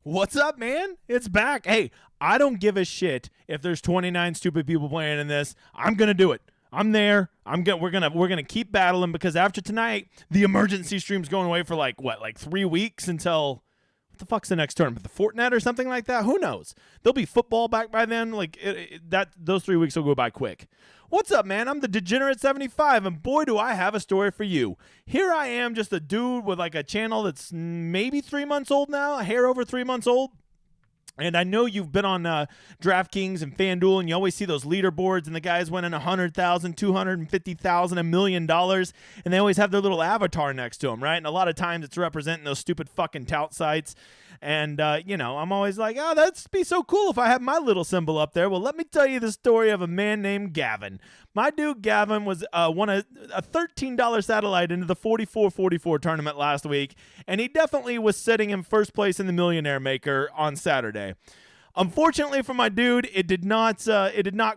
What's up, man? It's back. Hey, I don't give a shit if there's 29 stupid people playing in this. I'm gonna do it. I'm there. We're gonna keep battling because after tonight, the emergency stream's going away for like 3 weeks until what the fuck's the next tournament? The Fortnite or something like that? Who knows? There'll be football back by then. Like those 3 weeks will go by quick. What's up, man? I'm the Degenerate 75, and boy, do I have a story for you. Here I am, just a dude with like a channel that's maybe 3 months old now, a hair over 3 months old. And I know you've been on DraftKings and FanDuel, and you always see those leaderboards, and the guys winning $100,000, $250,000, $1 million, and they always have their little avatar next to them, right? And a lot of times it's representing those stupid fucking tout sites. And, I'm always like, oh, that'd be so cool if I had my little symbol up there. Well, let me tell you the story of a man named Gavin. My dude Gavin won a $13 satellite into the 44-44 tournament last week, and he definitely was sitting in first place in the Millionaire Maker on Saturday. Unfortunately for my dude, it did not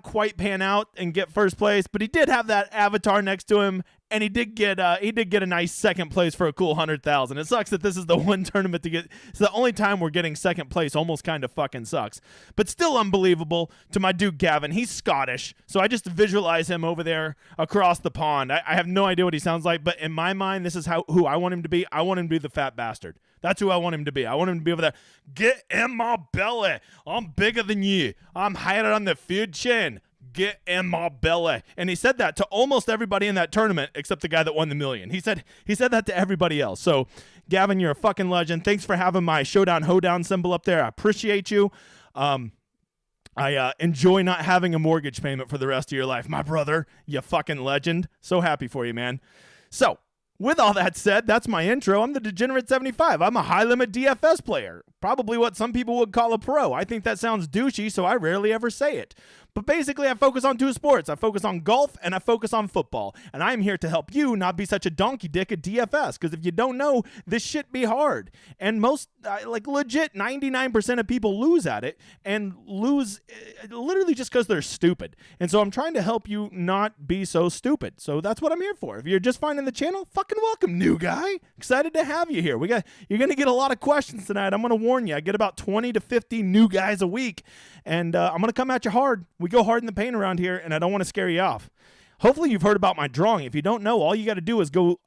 quite pan out and get first place, but he did have that avatar next to him, and he did get a nice second place for a cool $100,000. It sucks that this is the one tournament to get. It's the only time we're getting second place. Almost kind of fucking sucks, but still unbelievable to my dude Gavin. He's Scottish, so I just visualize him over there across the pond. I have no idea what he sounds like, but in my mind, this is who I want him to be. I want him to be the fat bastard. That's who I want him to be. I want him to be over there. Get in my belly. I'm bigger than you. I'm higher on the food chain. Get in my belly. And he said that to almost everybody in that tournament except the guy that won the million. He said that to everybody else. So, Gavin, you're a fucking legend. Thanks for having my Showdown Hoedown symbol up there. I appreciate you. I enjoy not having a mortgage payment for the rest of your life. My brother, you fucking legend. So happy for you, man. So, with all that said, that's my intro. I'm the Degenerate 75. I'm a high-limit DFS player. Probably what some people would call a pro. I think that sounds douchey, so I rarely ever say it. But basically, I focus on two sports. I focus on golf, and I focus on football. And I'm here to help you not be such a donkey dick at DFS, because if you don't know, this shit be hard. And most, legit, 99% of people lose at it, and lose literally just because they're stupid. And so I'm trying to help you not be so stupid. So that's what I'm here for. If you're just finding the channel, fucking welcome, new guy. Excited to have you here. You're going to get a lot of questions tonight. I'm going to warn you. I get about 20 to 50 new guys a week, and I'm going to come at you hard. We go hard in the paint around here, and I don't want to scare you off. Hopefully you've heard about my drawing. If you don't know, all you got to do is go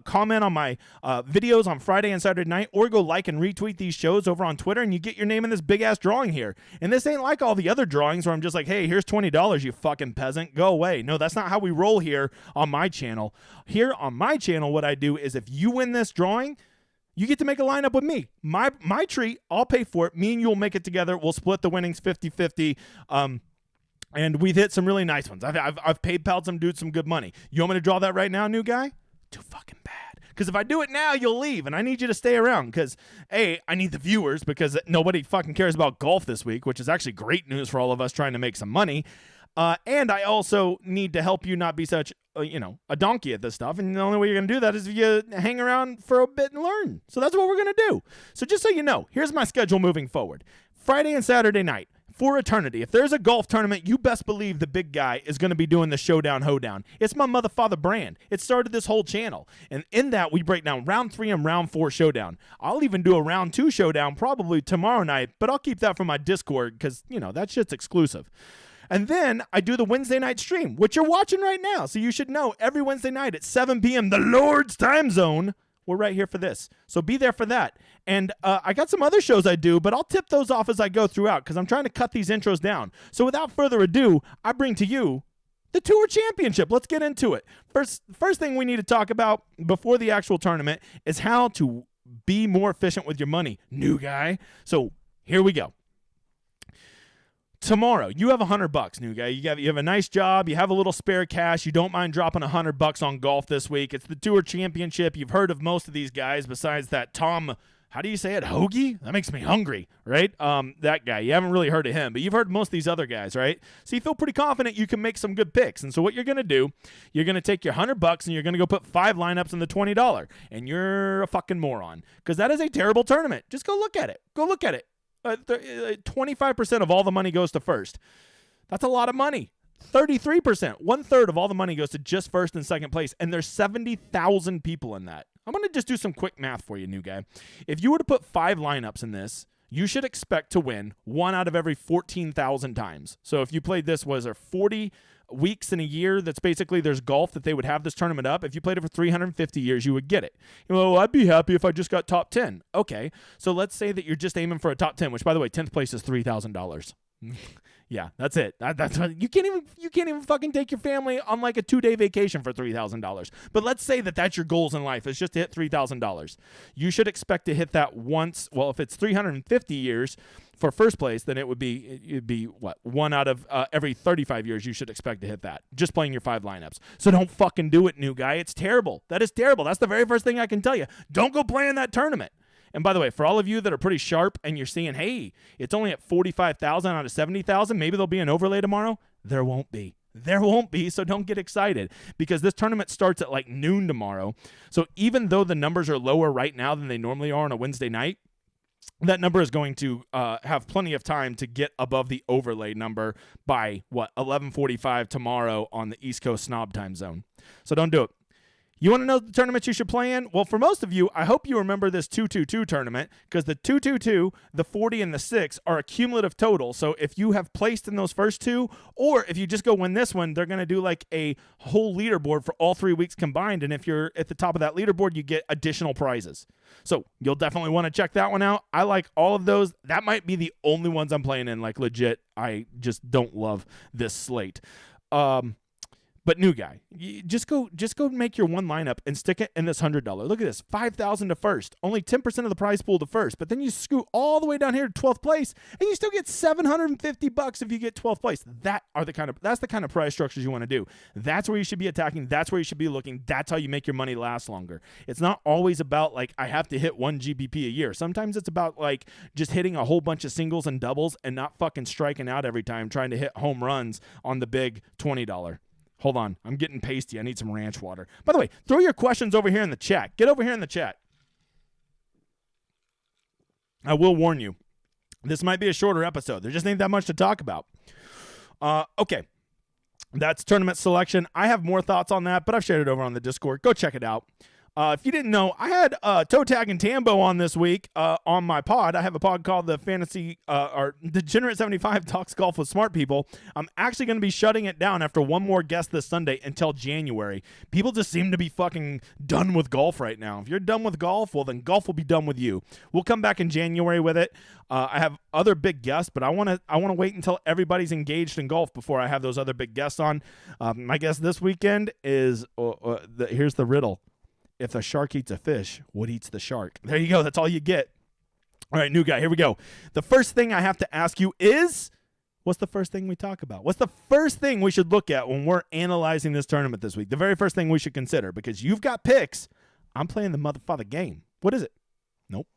comment on my videos on Friday and Saturday night, or go like and retweet these shows over on Twitter, and you get your name in this big-ass drawing here. And this ain't like all the other drawings where I'm just like, hey, here's $20, you fucking peasant. Go away. No, that's not how we roll here on my channel. Here on my channel, what I do is if you win this drawing, you get to make a lineup with me. My treat, I'll pay for it. Me and you will make it together. We'll split the winnings 50-50. And we've hit some really nice ones. I've PayPal'd some dudes some good money. You want me to draw that right now, new guy? Too fucking bad. Because if I do it now, you'll leave, and I need you to stay around. Because, A, I need the viewers, because nobody fucking cares about golf this week, which is actually great news for all of us trying to make some money. And I also need to help you not be such, a donkey at this stuff. And the only way you're going to do that is if you hang around for a bit and learn. So that's what we're going to do. So just so you know, here's my schedule moving forward. Friday and Saturday night. For eternity. If there's a golf tournament, you best believe the big guy is going to be doing the Showdown Hoedown. It's my motherfather brand. It started this whole channel. And in that, we break down round 3 and round 4 showdown. I'll even do a round 2 showdown probably tomorrow night, but I'll keep that for my Discord because, that shit's exclusive. And then I do the Wednesday night stream, which you're watching right now. So you should know every Wednesday night at 7 p.m., the Lord's time zone, we're right here for this. So be there for that. And I got some other shows I do, but I'll tip those off as I go throughout because I'm trying to cut these intros down. So without further ado, I bring to you the Tour Championship. Let's get into it. First thing we need to talk about before the actual tournament is how to be more efficient with your money, new guy. So here we go. Tomorrow, you have $100, new guy. You have a nice job. You have a little spare cash. You don't mind dropping $100 on golf this week. It's the Tour Championship. You've heard of most of these guys besides that Tom, how do you say it, Hoagie? That makes me hungry, right? That guy. You haven't really heard of him, but you've heard most of these other guys, right? So you feel pretty confident you can make some good picks. And so what you're going to do, you're going to take your $100 and you're going to go put 5 lineups in the $20. And you're a fucking moron because that is a terrible tournament. Just go look at it. Go look at it. 25% of all the money goes to first. That's a lot of money. 33%, 1/3 of all the money goes to just first and second place, and there's 70,000 people in that. I'm going to just do some quick math for you, new guy. If you were to put 5 lineups in this, you should expect to win 1 out of every 14,000 times. So if you played this, was there 40 weeks in a year that's basically there's golf that they would have this tournament up. If you played it for 350 years, you would get it. Well, I'd be happy if I just got top 10. Okay, so let's say that you're just aiming for a top 10, which, by the way, 10th place is $3,000. Yeah, that's it. That's you can't even fucking take your family on like a 2-day vacation for $3,000. But let's say that that's your goals in life, is just to hit $3,000. You should expect to hit that once. Well, if it's 350 years for first place, then it'd be what, 1 out of every 35 years you should expect to hit that, just playing your 5 lineups. So don't fucking do it, new guy. It's terrible. That is terrible. That's the very first thing I can tell you. Don't go play in that tournament. And by the way, for all of you that are pretty sharp and you're seeing, hey, it's only at 45,000 out of 70,000, maybe there'll be an overlay tomorrow. There won't be. There won't be, so don't get excited, because this tournament starts at like noon tomorrow. So even though the numbers are lower right now than they normally are on a Wednesday night, that number is going to have plenty of time to get above the overlay number by, 11:45 tomorrow on the East Coast Snob time zone. So don't do it. You want to know the tournaments you should play in? Well, for most of you, I hope you remember this 2-2-2 tournament, because the 2-2-2, the 40, and the 6 are a cumulative total. So if you have placed in those first two, or if you just go win this one, they're going to do like a whole leaderboard for all 3 weeks combined. And if you're at the top of that leaderboard, you get additional prizes. So you'll definitely want to check that one out. I like all of those. That might be the only ones I'm playing in, like legit. I just don't love this slate. But new guy, just go make your one lineup and stick it in this $100. Look at this, $5,000 to first, only 10% of the prize pool to first. But then you scoot all the way down here to 12th place, and you still get $750 if you get 12th place. That's the kind of prize structures you want to do. That's where you should be attacking. That's where you should be looking. That's how you make your money last longer. It's not always about like I have to hit 1 GBP a year. Sometimes it's about like just hitting a whole bunch of singles and doubles and not fucking striking out every time trying to hit home runs on the big $20. Hold on. I'm getting pasty. I need some ranch water. By the way, throw your questions over here in the chat. Get over here in the chat. I will warn you, this might be a shorter episode. There just ain't that much to talk about. Okay. That's tournament selection. I have more thoughts on that, but I've shared it over on the Discord. Go check it out. If you didn't know, I had Toe Tag and Tambo on this week on my pod. I have a pod called the Fantasy or Degenerate 75 Talks Golf with Smart People. I'm actually going to be shutting it down after one more guest this Sunday until January. People just seem to be fucking done with golf right now. If you're done with golf, well, then golf will be done with you. We'll come back in January with it. I have other big guests, but I want to wait until everybody's engaged in golf before I have those other big guests on. My guest this weekend is here's the riddle. If the shark eats a fish, what eats the shark? There you go. That's all you get. All right, new guy. Here we go. The first thing I have to ask you is, what's the first thing we talk about? What's the first thing we should look at when we're analyzing this tournament this week? The very first thing we should consider, because you've got picks. I'm playing the motherfucker game. What is it? Nope.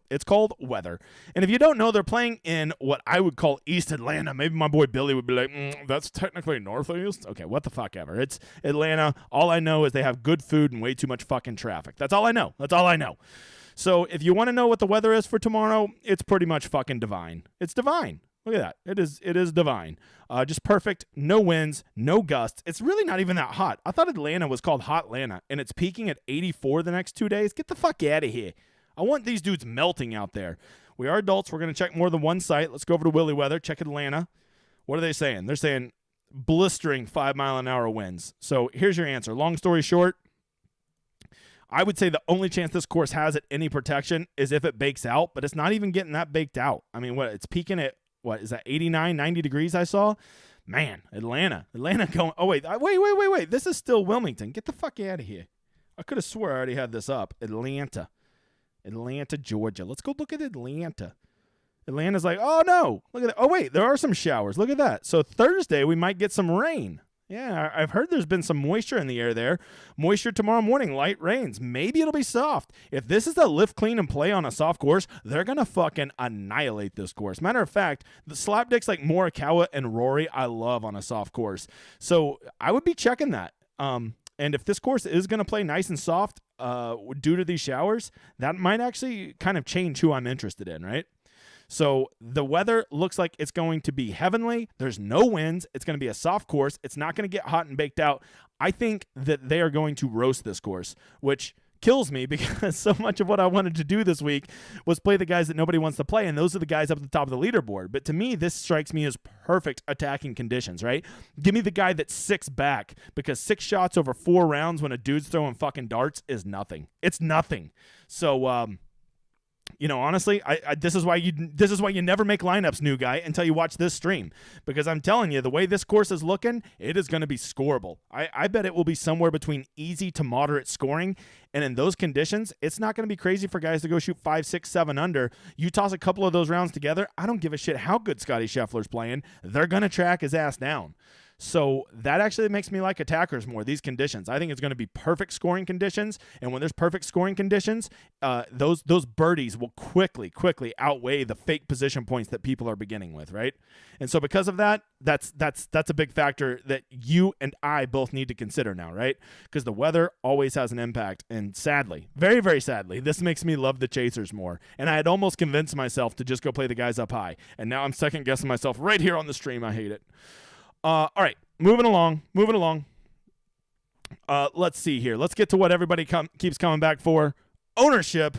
It's called weather. And if you don't know, they're playing in what I would call East Atlanta. Maybe my boy Billy would be like, that's technically Northeast. Okay, what the fuck ever. It's Atlanta. All I know is they have good food and way too much fucking traffic. That's all I know. So if you want to know what the weather is for tomorrow, it's pretty much fucking divine. It's divine. Look at that. It is divine. Just perfect. No winds, no gusts. It's really not even that hot. I thought Atlanta was called Hot Atlanta, and it's peaking at 84 the next 2 days. Get the fuck out of here. I want these dudes melting out there. We are adults. We're going to check more than one site. Let's go over to Willy Weather. Check Atlanta. What are they saying? They're saying blistering 5-mile-an-hour winds. So here's your answer. Long story short, I would say the only chance this course has at any protection is if it bakes out, but it's not even getting that baked out. I mean, it's peaking at, what is that, 89, 90 degrees I saw? Man, Atlanta going, oh, wait. This is still Wilmington. Get the fuck out of here. I could have swore I already had this up. Atlanta, Georgia. Let's go look at Atlanta. Atlanta's like, oh, no. Look at that. Oh, wait, there are some showers. Look at that. So Thursday, we might get some rain. Yeah, I've heard there's been some moisture in the air there. Moisture tomorrow morning, light rains. Maybe it'll be soft. If this is a lift, clean, and play on a soft course, they're going to fucking annihilate this course. Matter of fact, the slapdicks like Morikawa and Rory, I love on a soft course. So I would be checking that. And if this course is going to play nice and soft due to these showers, that might actually kind of change who I'm interested in, right? So the weather looks like it's going to be heavenly. There's no winds. It's going to be a soft course. It's not going to get hot and baked out. I think that they are going to roast this course, which kills me because so much of what I wanted to do this week was play the guys that nobody wants to play, and those are the guys up at the top of the leaderboard. But to me, this strikes me as perfect attacking conditions, right? Give me the guy that's 6 back, because 6 shots over 4 rounds when a dude's throwing fucking darts is nothing. It's nothing. So, honestly, this is why you never make lineups, new guy, until you watch this stream, because I'm telling you, the way this course is looking, it is going to be scoreable. I bet it will be somewhere between easy to moderate scoring, and in those conditions, it's not going to be crazy for guys to go shoot 5, 6, 7 under. You toss a couple of those rounds together, I don't give a shit how good Scotty Scheffler's playing. They're going to track his ass down. So that actually makes me like attackers more, these conditions. I think it's going to be perfect scoring conditions, and when there's perfect scoring conditions, those birdies will quickly outweigh the fake position points that people are beginning with, right? And so because of that, that's a big factor that you and I both need to consider now, right? Because the weather always has an impact, and sadly, very, very sadly, this makes me love the chasers more. And I had almost convinced myself to just go play the guys up high, and now I'm second-guessing myself right here on the stream. I hate it. All right, moving along. Let's see here. Let's get to what everybody keeps coming back for. Ownership.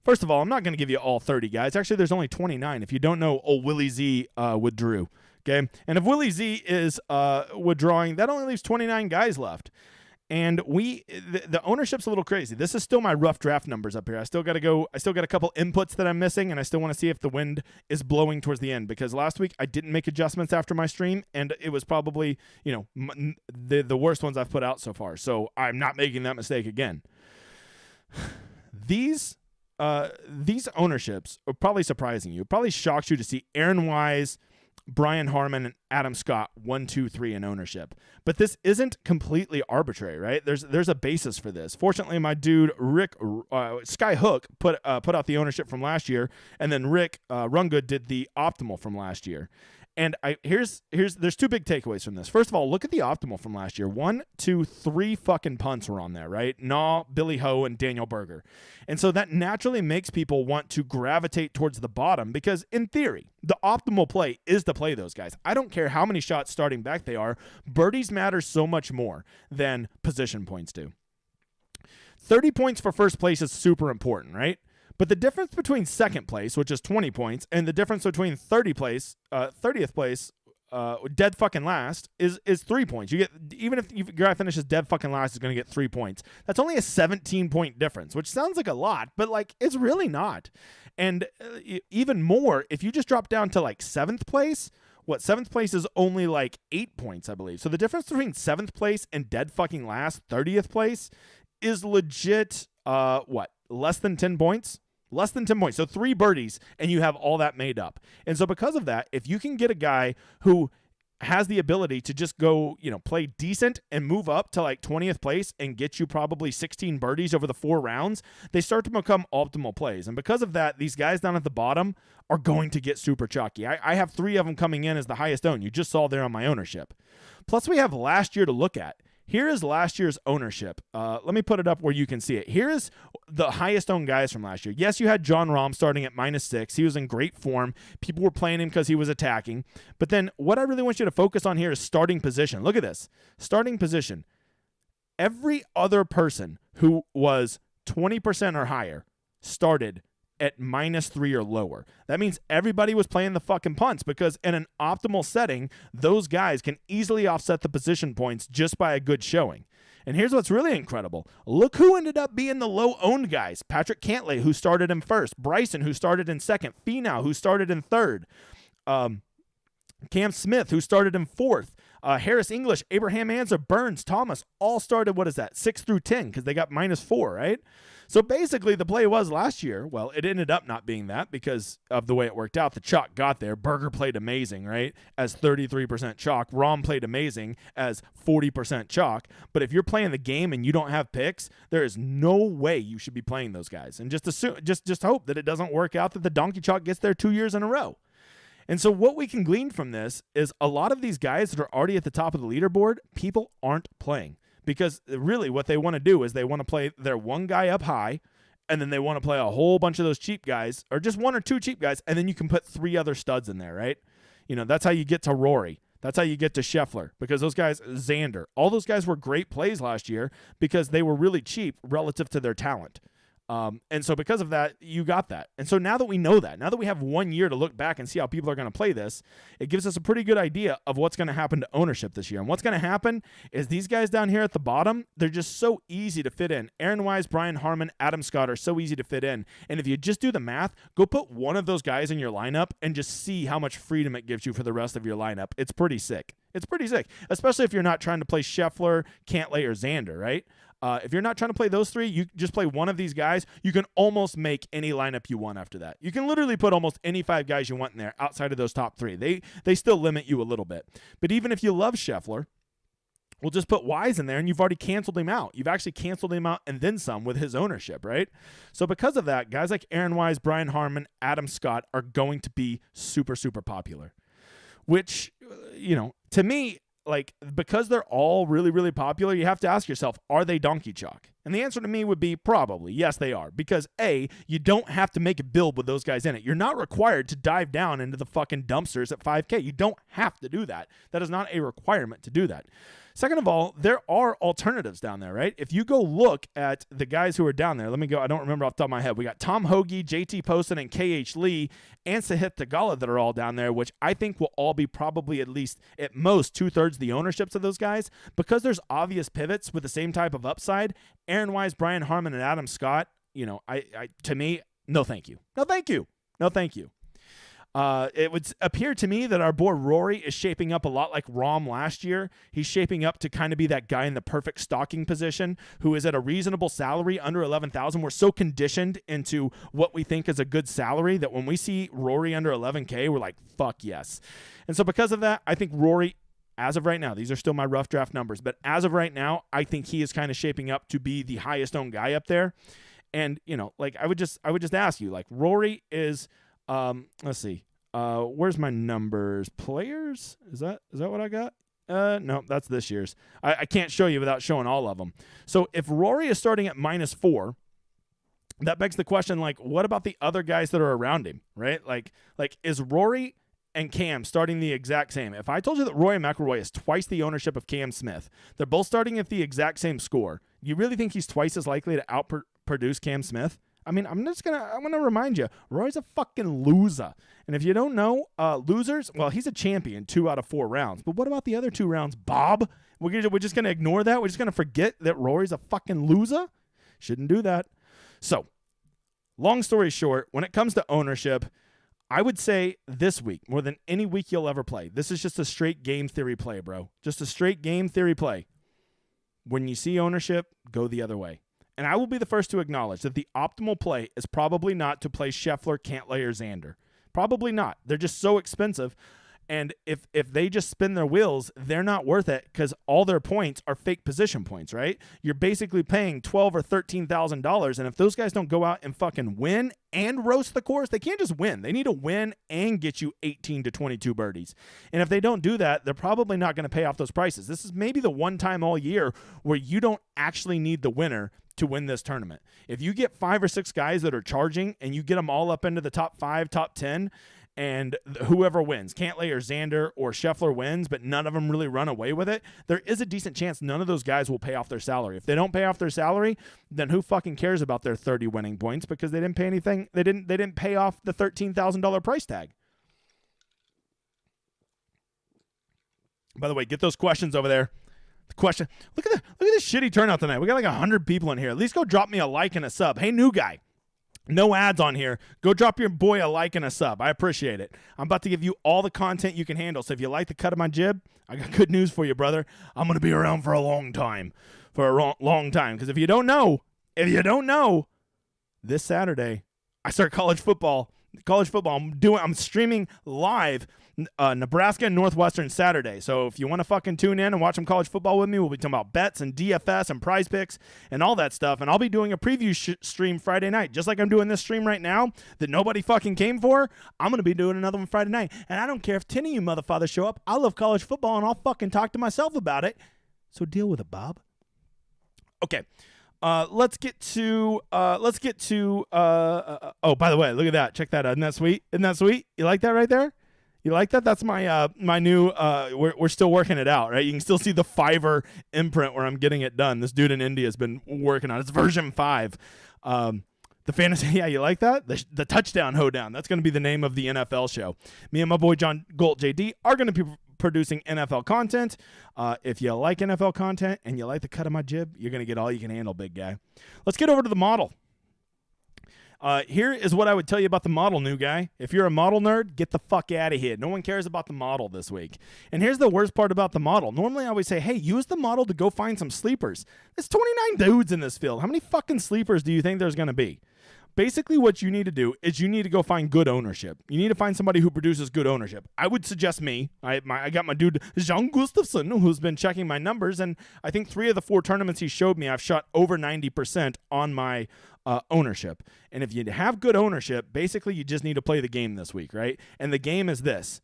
First of all, I'm not going to give you all 30 guys. Actually, there's only 29 if you don't know old Willie Z withdrew. Okay, and if Willie Z is withdrawing, that only leaves 29 guys left. And the ownership's a little crazy. This is still my rough draft numbers up here. I still got a couple inputs that I'm missing, and I still want to see if the wind is blowing towards the end, because last week I didn't make adjustments after my stream, and it was probably, the worst ones I've put out so far. So I'm not making that mistake again. These ownerships are probably surprising you. It probably shocks you to see Aaron Wise, Brian Harman, and Adam Scott 1, 2, 3 in ownership. But this isn't completely arbitrary, right? There's a basis for this. Fortunately, my dude Rick Skyhook put out the ownership from last year, and then Rick Rungood did the optimal from last year. And there's 2 big takeaways from this. First of all, look at the optimal from last year. 1, 2, 3 fucking punts were on there, right? Naw, Billy Ho, and Daniel Berger. And so that naturally makes people want to gravitate towards the bottom, because in theory, the optimal play is to play those guys. I don't care how many shots starting back they are. Birdies matter so much more than position points do. 30 points for first place is super important, right? But the difference between second place, which is 20 points, and the difference between 30th place, dead fucking last, is 3 points. You get, even if your guy finishes dead fucking last, is going to get 3 points. That's only a 17-point difference, which sounds like a lot, but it's really not. And even more, if you just drop down to 7th place, seventh place is only 8 points, I believe. So the difference between 7th place and dead fucking last, 30th place, is legit. Less than 10 points? Less than 10 points. So 3 birdies, and you have all that made up. And so because of that, if you can get a guy who has the ability to just go, play decent and move up to 20th place and get you probably 16 birdies over the 4 rounds, they start to become optimal plays. And because of that, these guys down at the bottom are going to get super chalky. I have 3 of them coming in as the highest owned. You just saw there on my ownership. Plus, we have last year to look at. Here is last year's ownership. Let me put it up where you can see it. Here is the highest owned guys from last year. Yes, you had Jon Rahm starting at -6. He was in great form. People were playing him because he was attacking. But then what I really want you to focus on here is starting position. Look at this. Starting position. Every other person who was 20% or higher started at -3 or lower. That means everybody was playing the fucking punts, because in an optimal setting, those guys can easily offset the position points just by a good showing. And here's what's really incredible. Look who ended up being the low-owned guys. Patrick Cantlay, who started in first. Bryson, who started in second. Finau, who started in third. Cam Smith, who started in fourth. Harris English, Abraham Ancer, Burns, Thomas, all started, 6 through 10, because they got -4, right? So basically the play was last year, well, it ended up not being that because of the way it worked out. The chalk got there. Berger played amazing, right, as 33% chalk. Rahm played amazing as 40% chalk. But if you're playing the game and you don't have picks, there is no way you should be playing those guys. And just hope that it doesn't work out, that the donkey chalk gets there 2 years in a row. And so what we can glean from this is a lot of these guys that are already at the top of the leaderboard, people aren't playing. Because really what they want to do is they want to play their one guy up high, and then they want to play a whole bunch of those cheap guys, or just 1 or 2 cheap guys, and then you can put 3 other studs in there, right? That's how you get to Rory. That's how you get to Scheffler, because those guys, Xander, all those guys were great plays last year because they were really cheap relative to their talent. And so because of that, you got that. And so now that we know that, now that we have 1 year to look back and see how people are going to play this, it gives us a pretty good idea of what's going to happen to ownership this year. And what's going to happen is these guys down here at the bottom, they're just so easy to fit in. Aaron Wise, Brian Harman, Adam Scott are so easy to fit in. And if you just do the math, go put one of those guys in your lineup and just see how much freedom it gives you for the rest of your lineup. It's pretty sick. It's pretty sick, especially if you're not trying to play Scheffler, Cantlay, or Xander, right? If you're not trying to play those three, you just play one of these guys. You can almost make any lineup you want after that. You can literally put almost any 5 guys you want in there outside of those top 3. They still limit you a little bit. But even if you love Scheffler, we'll just put Wise in there, and you've already canceled him out. You've actually canceled him out and then some with his ownership, right? So because of that, guys like Aaron Wise, Brian Harman, Adam Scott are going to be super, super popular. Which, to me, like, because they're all really, really popular, you have to ask yourself, are they donkey chalk? And the answer to me would be probably, yes, they are. Because A, you don't have to make a build with those guys in it. You're not required to dive down into the fucking dumpsters at 5K. You don't have to do that. That is not a requirement to do that. Second of all, there are alternatives down there, right? If you go look at the guys who are down there, let me go. I don't remember off the top of my head. We got Tom Hoagie, JT Poston, and KH Lee, and Sahith Theegala that are all down there, which I think will all be probably at most 2/3 the ownerships of those guys. Because there's obvious pivots with the same type of upside, Aaron Wise, Brian Harman, and Adam Scott, to me, no thank you. No thank you. No thank you. It would appear to me that our boy Rory is shaping up a lot like Rahm last year. He's shaping up to kind of be that guy in the perfect stocking position who is at a reasonable salary under 11,000. We're so conditioned into what we think is a good salary that when we see Rory under 11K, we're like, fuck yes. And so because of that, I think Rory, as of right now, these are still my rough draft numbers, but as of right now, I think he is kind of shaping up to be the highest owned guy up there. And, I would just ask you, like, Rory is, let's see. Where's my numbers? Players? Is that what I got? No, that's this year's. I can't show you without showing all of them. So if Rory is starting at -4, that begs the question, like, what about the other guys that are around him, right? Like is Rory and Cam starting the exact same? If I told you that Rory McIlroy is twice the ownership of Cam Smith, they're both starting at the exact same score, you really think he's twice as likely to outproduce Cam Smith? I mean, I'm going to remind you, Roy's a fucking loser. And if you don't know, losers, well, he's a champion 2 out of 4 rounds. But what about the other 2 rounds, Bob? We're just going to ignore that? We're just going to forget that Rory's a fucking loser? Shouldn't do that. So, long story short, when it comes to ownership, I would say this week, more than any week you'll ever play, this is just a straight game theory play, bro. Just a straight game theory play. When you see ownership, go the other way. And I will be the first to acknowledge that the optimal play is probably not to play Scheffler, Cantlay, or Xander. Probably not. They're just so expensive. And if they just spin their wheels, they're not worth it because all their points are fake position points, right? You're basically paying $12,000 or $13,000. And if those guys don't go out and fucking win and roast the course, they can't just win. They need to win and get you 18 to 22 birdies. And if they don't do that, they're probably not going to pay off those prices. This is maybe the one time all year where you don't actually need the winner to win this tournament. If you get 5 or 6 guys that are charging and you get them all up into the top 5, top 10, and whoever wins, Cantlay or Xander or Scheffler wins, but none of them really run away with it, there is a decent chance none of those guys will pay off their salary. If they don't pay off their salary, then who fucking cares about their 30 winning points because they didn't pay anything. They didn't pay off the $13,000 price tag. By the way, get those questions over there. The question. Look at this shitty turnout tonight. We got like 100 people in here. At least go drop me a like and a sub. Hey, new guy. No ads on here. Go drop your boy a like and a sub. I appreciate it. I'm about to give you all the content you can handle. So if you like the cut of my jib, I got good news for you, brother. I'm going to be around for a long time. Long time. Because if you don't know, this Saturday, I start college football. I'm streaming live Nebraska and Northwestern Saturday. So if you want to fucking tune in and watch some college football with me, we'll be talking about bets and DFS and prize picks and all that stuff. And I'll be doing a preview stream Friday night, just like I'm doing this stream right now that nobody fucking came for. I'm going to be doing another one Friday night. And I don't care if 10 of you motherfuckers show up. I love college football and I'll fucking talk to myself about it. So deal with it, Bob. Okay. Let's get to oh, by the way, look at that. Check that out. Isn't that sweet? You like that right there? You like that? That's my my new. We're still working it out, right? You can still see the Fiverr imprint where I'm getting it done. This dude in India has been working on it. It's version 5. The fantasy, yeah, you like that? The touchdown hoedown. That's going to be the name of the NFL show. Me and my boy John Golt JD are going to be producing NFL content. If you like NFL content and you like the cut of my jib, you're going to get all you can handle, big guy. Let's get over to the model. Here is what I would tell you about the model, new guy. If you're a model nerd, get the fuck out of here. No one cares about the model this week. And here's the worst part about the model. Normally I always say, hey, use the model to go find some sleepers. There's 29 dudes in this field. How many fucking sleepers do you think there's going to be? Basically, what you need to do is you need to go find good ownership. You need to find somebody who produces good ownership. I would suggest me. I got my dude, Jean Gustafson, who's been checking my numbers, and I think 3 of the 4 tournaments he showed me, I've shot over 90% on my ownership. And if you have good ownership, basically you just need to play the game this week, right? And the game is this.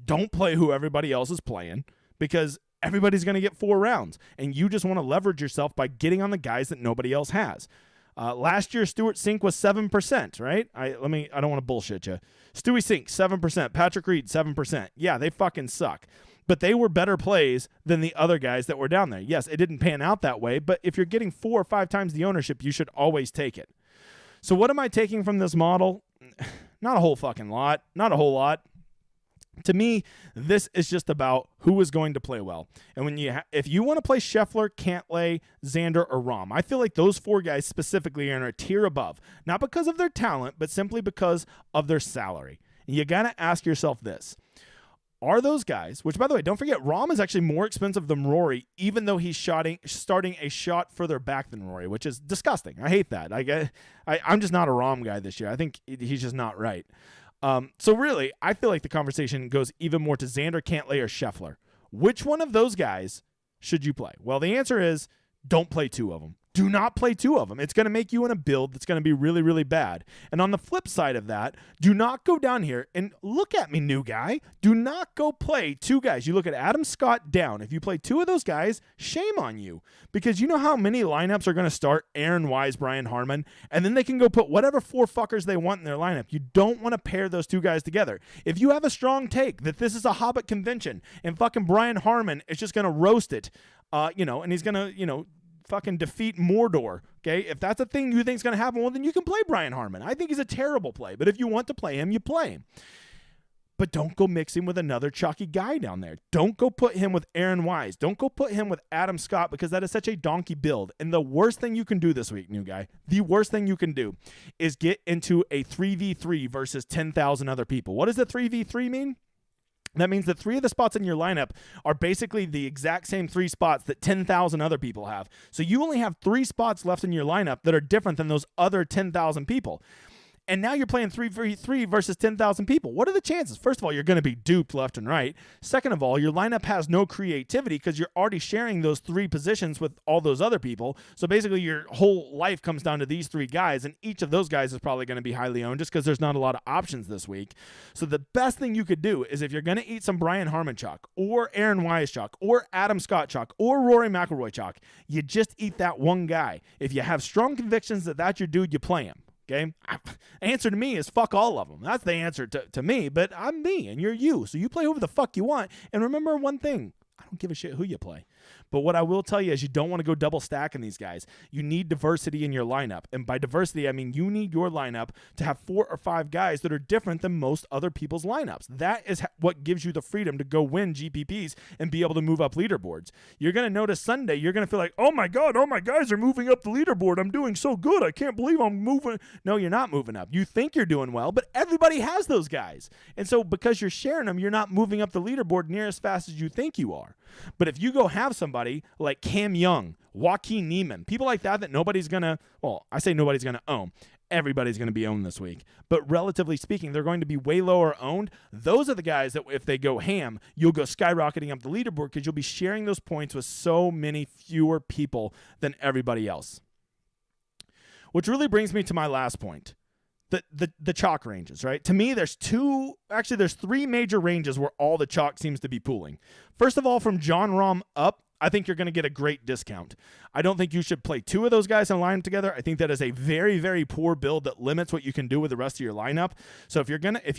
Don't play who everybody else is playing, because everybody's going to get 4 rounds, and you just want to leverage yourself by getting on the guys that nobody else has. Last year, Stuart Sink was 7%, right? I don't want to bullshit you. Stewie Sink, 7%. Patrick Reed, 7%. Yeah, they fucking suck. But they were better plays than the other guys that were down there. Yes, it didn't pan out that way, but if you're getting 4 or 5 times the ownership, you should always take it. So what am I taking from this model? Not a whole fucking lot. Not a whole lot. To me, this is just about who is going to play well. And when if you want to play Scheffler, Cantlay, Xander, or Rahm, I feel like those 4 guys specifically are in a tier above. Not because of their talent, but simply because of their salary. And you got to ask yourself this. Are those guys, which, by the way, don't forget, Rahm is actually more expensive than Rory, even though he's starting a shot further back than Rory, which is disgusting. I hate that. I'm just not a Rahm guy this year. I think he's just not right. So really, I feel like the conversation goes even more to Xander, Cantlay, or Scheffler. Which one of those guys should you play? Well, the answer is don't play 2 of them. Do not play 2 of them. It's going to make you in a build that's going to be really, really bad. And on the flip side of that, do not go down here and look at me, new guy. Do not go play 2 guys. You look at Adam Scott down. If you play 2 of those guys, shame on you. Because you know how many lineups are going to start Aaron Wise, Brian Harman, and then they can go put whatever 4 fuckers they want in their lineup. You don't want to pair those 2 guys together. If you have a strong take that this is a Hobbit convention and fucking Brian Harman is just going to roast it, and he's going to, fucking defeat Mordor, okay? If that's a thing you think is going to happen, well, then you can play Brian Harman. I think he's a terrible play, but if you want to play him, you play him. But don't go mix him with another chalky guy down there. Don't go put him with Aaron Wise. Don't go put him with Adam Scott, because that is such a donkey build. And the worst thing you can do this week, new guy, the worst thing you can do is get into a 3v3 versus 10,000 other people. What does a 3v3 mean? That means that 3 of the spots in your lineup are basically the exact same 3 spots that 10,000 other people have. So you only have 3 spots left in your lineup that are different than those other 10,000 people. And now you're playing 3v3 versus 10,000 people. What are the chances? First of all, you're going to be duped left and right. Second of all, your lineup has no creativity because you're already sharing those 3 positions with all those other people. So basically your whole life comes down to these 3 guys, and each of those guys is probably going to be highly owned just because there's not a lot of options this week. So the best thing you could do is, if you're going to eat some Brian Harman chalk or Aaron Wise chalk or Adam Scott chalk or Rory McIlroy chalk, you just eat that one guy. If you have strong convictions that that's your dude, you play him. Okay, answer to me is fuck all of them. That's the answer to me, but I'm me and you're you. So you play whoever the fuck you want. And remember one thing, I don't give a shit who you play. But what I will tell you is you don't want to go double stacking these guys. You need diversity in your lineup. And by diversity, I mean you need your lineup to have 4 or 5 guys that are different than most other people's lineups. That is what gives you the freedom to go win GPPs and be able to move up leaderboards. You're going to notice Sunday, you're going to feel like, oh my God, all my guys are moving up the leaderboard. I'm doing so good. I can't believe I'm moving. No, you're not moving up. You think you're doing well, but everybody has those guys. And so because you're sharing them, you're not moving up the leaderboard near as fast as you think you are. But if you go have somebody like Cam Young, Joaquin Niemann, people like that nobody's going to, well, I say nobody's going to own. Everybody's going to be owned this week. But relatively speaking, they're going to be way lower owned. Those are the guys that if they go ham, you'll go skyrocketing up the leaderboard because you'll be sharing those points with so many fewer people than everybody else. Which really brings me to my last point. The chalk ranges, right? To me, there's 3 major ranges where all the chalk seems to be pooling. First of all, from Jon Rahm up, I think you're going to get a great discount. I don't think you should play two of those guys and line them together. I think that is a very, very poor build that limits what you can do with the rest of your lineup. So if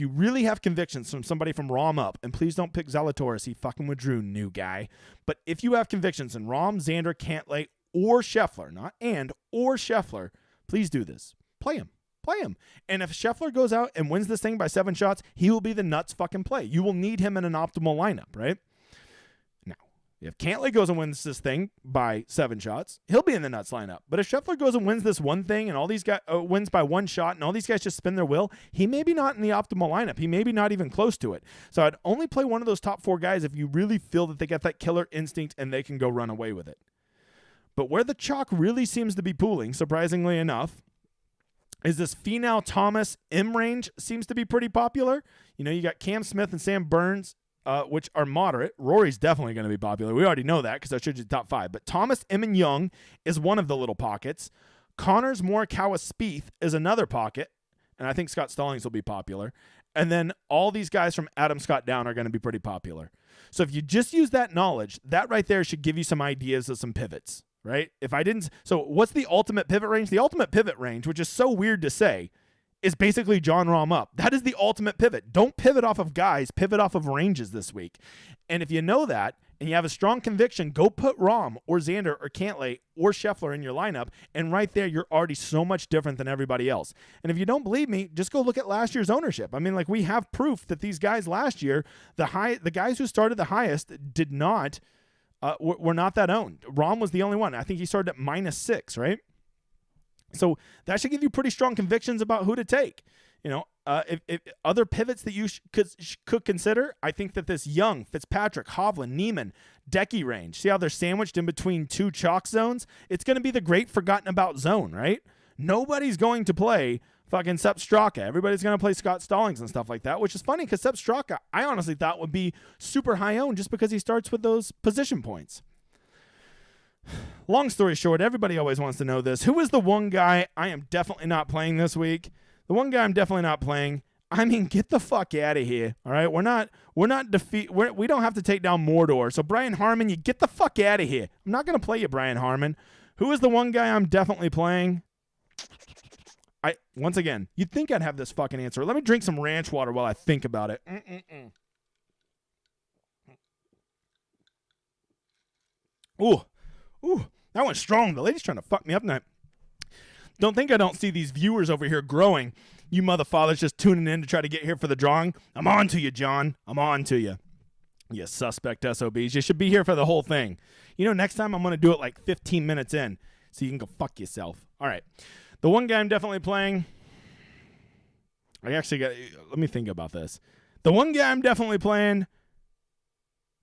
you really have convictions from somebody from ROM up, and please don't pick Zalatoris, he fucking withdrew, new guy. But if you have convictions in ROM, Xander, Cantlay, or Scheffler, or Scheffler, please do this. Play him. And if Scheffler goes out and wins this thing by 7 shots, he will be the nuts fucking play. You will need him in an optimal lineup, right? Now, if Cantlay goes and wins this thing by 7 shots, he'll be in the nuts lineup. But if Scheffler goes and wins this one thing and all these guys wins by 1 shot and all these guys just spin their wheel, he may be not in the optimal lineup. He may be not even close to it. So I'd only play one of those top 4 guys if you really feel that they got that killer instinct and they can go run away with it. But where the chalk really seems to be pooling, surprisingly enough, is this Finau Thomas M range seems to be pretty popular. You know, you got Cam Smith and Sam Burns, which are moderate. Rory's definitely going to be popular. We already know that because I showed you the top 5. But Thomas, M, and Young is one of the little pockets. Connors, Morikawa, Spieth is another pocket. And I think Scott Stallings will be popular. And then all these guys from Adam Scott down are going to be pretty popular. So if you just use that knowledge, that right there should give you some ideas of some pivots. Right? So what's the ultimate pivot range? The ultimate pivot range, which is so weird to say, is basically Jon Rahm up. That is the ultimate pivot. Don't pivot off of guys, pivot off of ranges this week. And if you know that, and you have a strong conviction, go put Rahm or Xander or Cantlay or Scheffler in your lineup, and right there, you're already so much different than everybody else. And if you don't believe me, just go look at last year's ownership. I mean, like, we have proof that these guys last year, the guys who started the highest did not were not that owned. Rahm was the only one. I think he started at -6, right? So that should give you pretty strong convictions about who to take. You know, if other pivots that you could consider, I think that this Young, Fitzpatrick, Hovland, Neiman, Decky range, see how they're sandwiched in between 2 chalk zones? It's going to be the great forgotten about zone, right? Nobody's going to play fucking Sepp Straka. Everybody's going to play Scott Stallings and stuff like that, which is funny because Sepp Straka, I honestly thought would be super high owned just because he starts with those position points. Long story short, everybody always wants to know this. Who is the one guy I am definitely not playing this week? The one guy I'm definitely not playing. I mean, get the fuck out of here. All right, we don't have to take down Mordor. So Brian Harman, you get the fuck out of here. I'm not going to play you, Brian Harman. Who is the one guy I'm definitely playing? Once again, you'd think I'd have this fucking answer. Let me drink some ranch water while I think about it. Ooh, that one's strong. The lady's trying to fuck me up tonight. Don't think I don't see these viewers over here growing. You motherfathers just tuning in to try to get here for the drawing. I'm on to you, John. I'm on to you. You suspect SOBs. You should be here for the whole thing. You know, next time I'm going to do it like 15 minutes in so you can go fuck yourself. All right. The one guy I'm definitely playing, let me think about this. The one guy I'm definitely playing,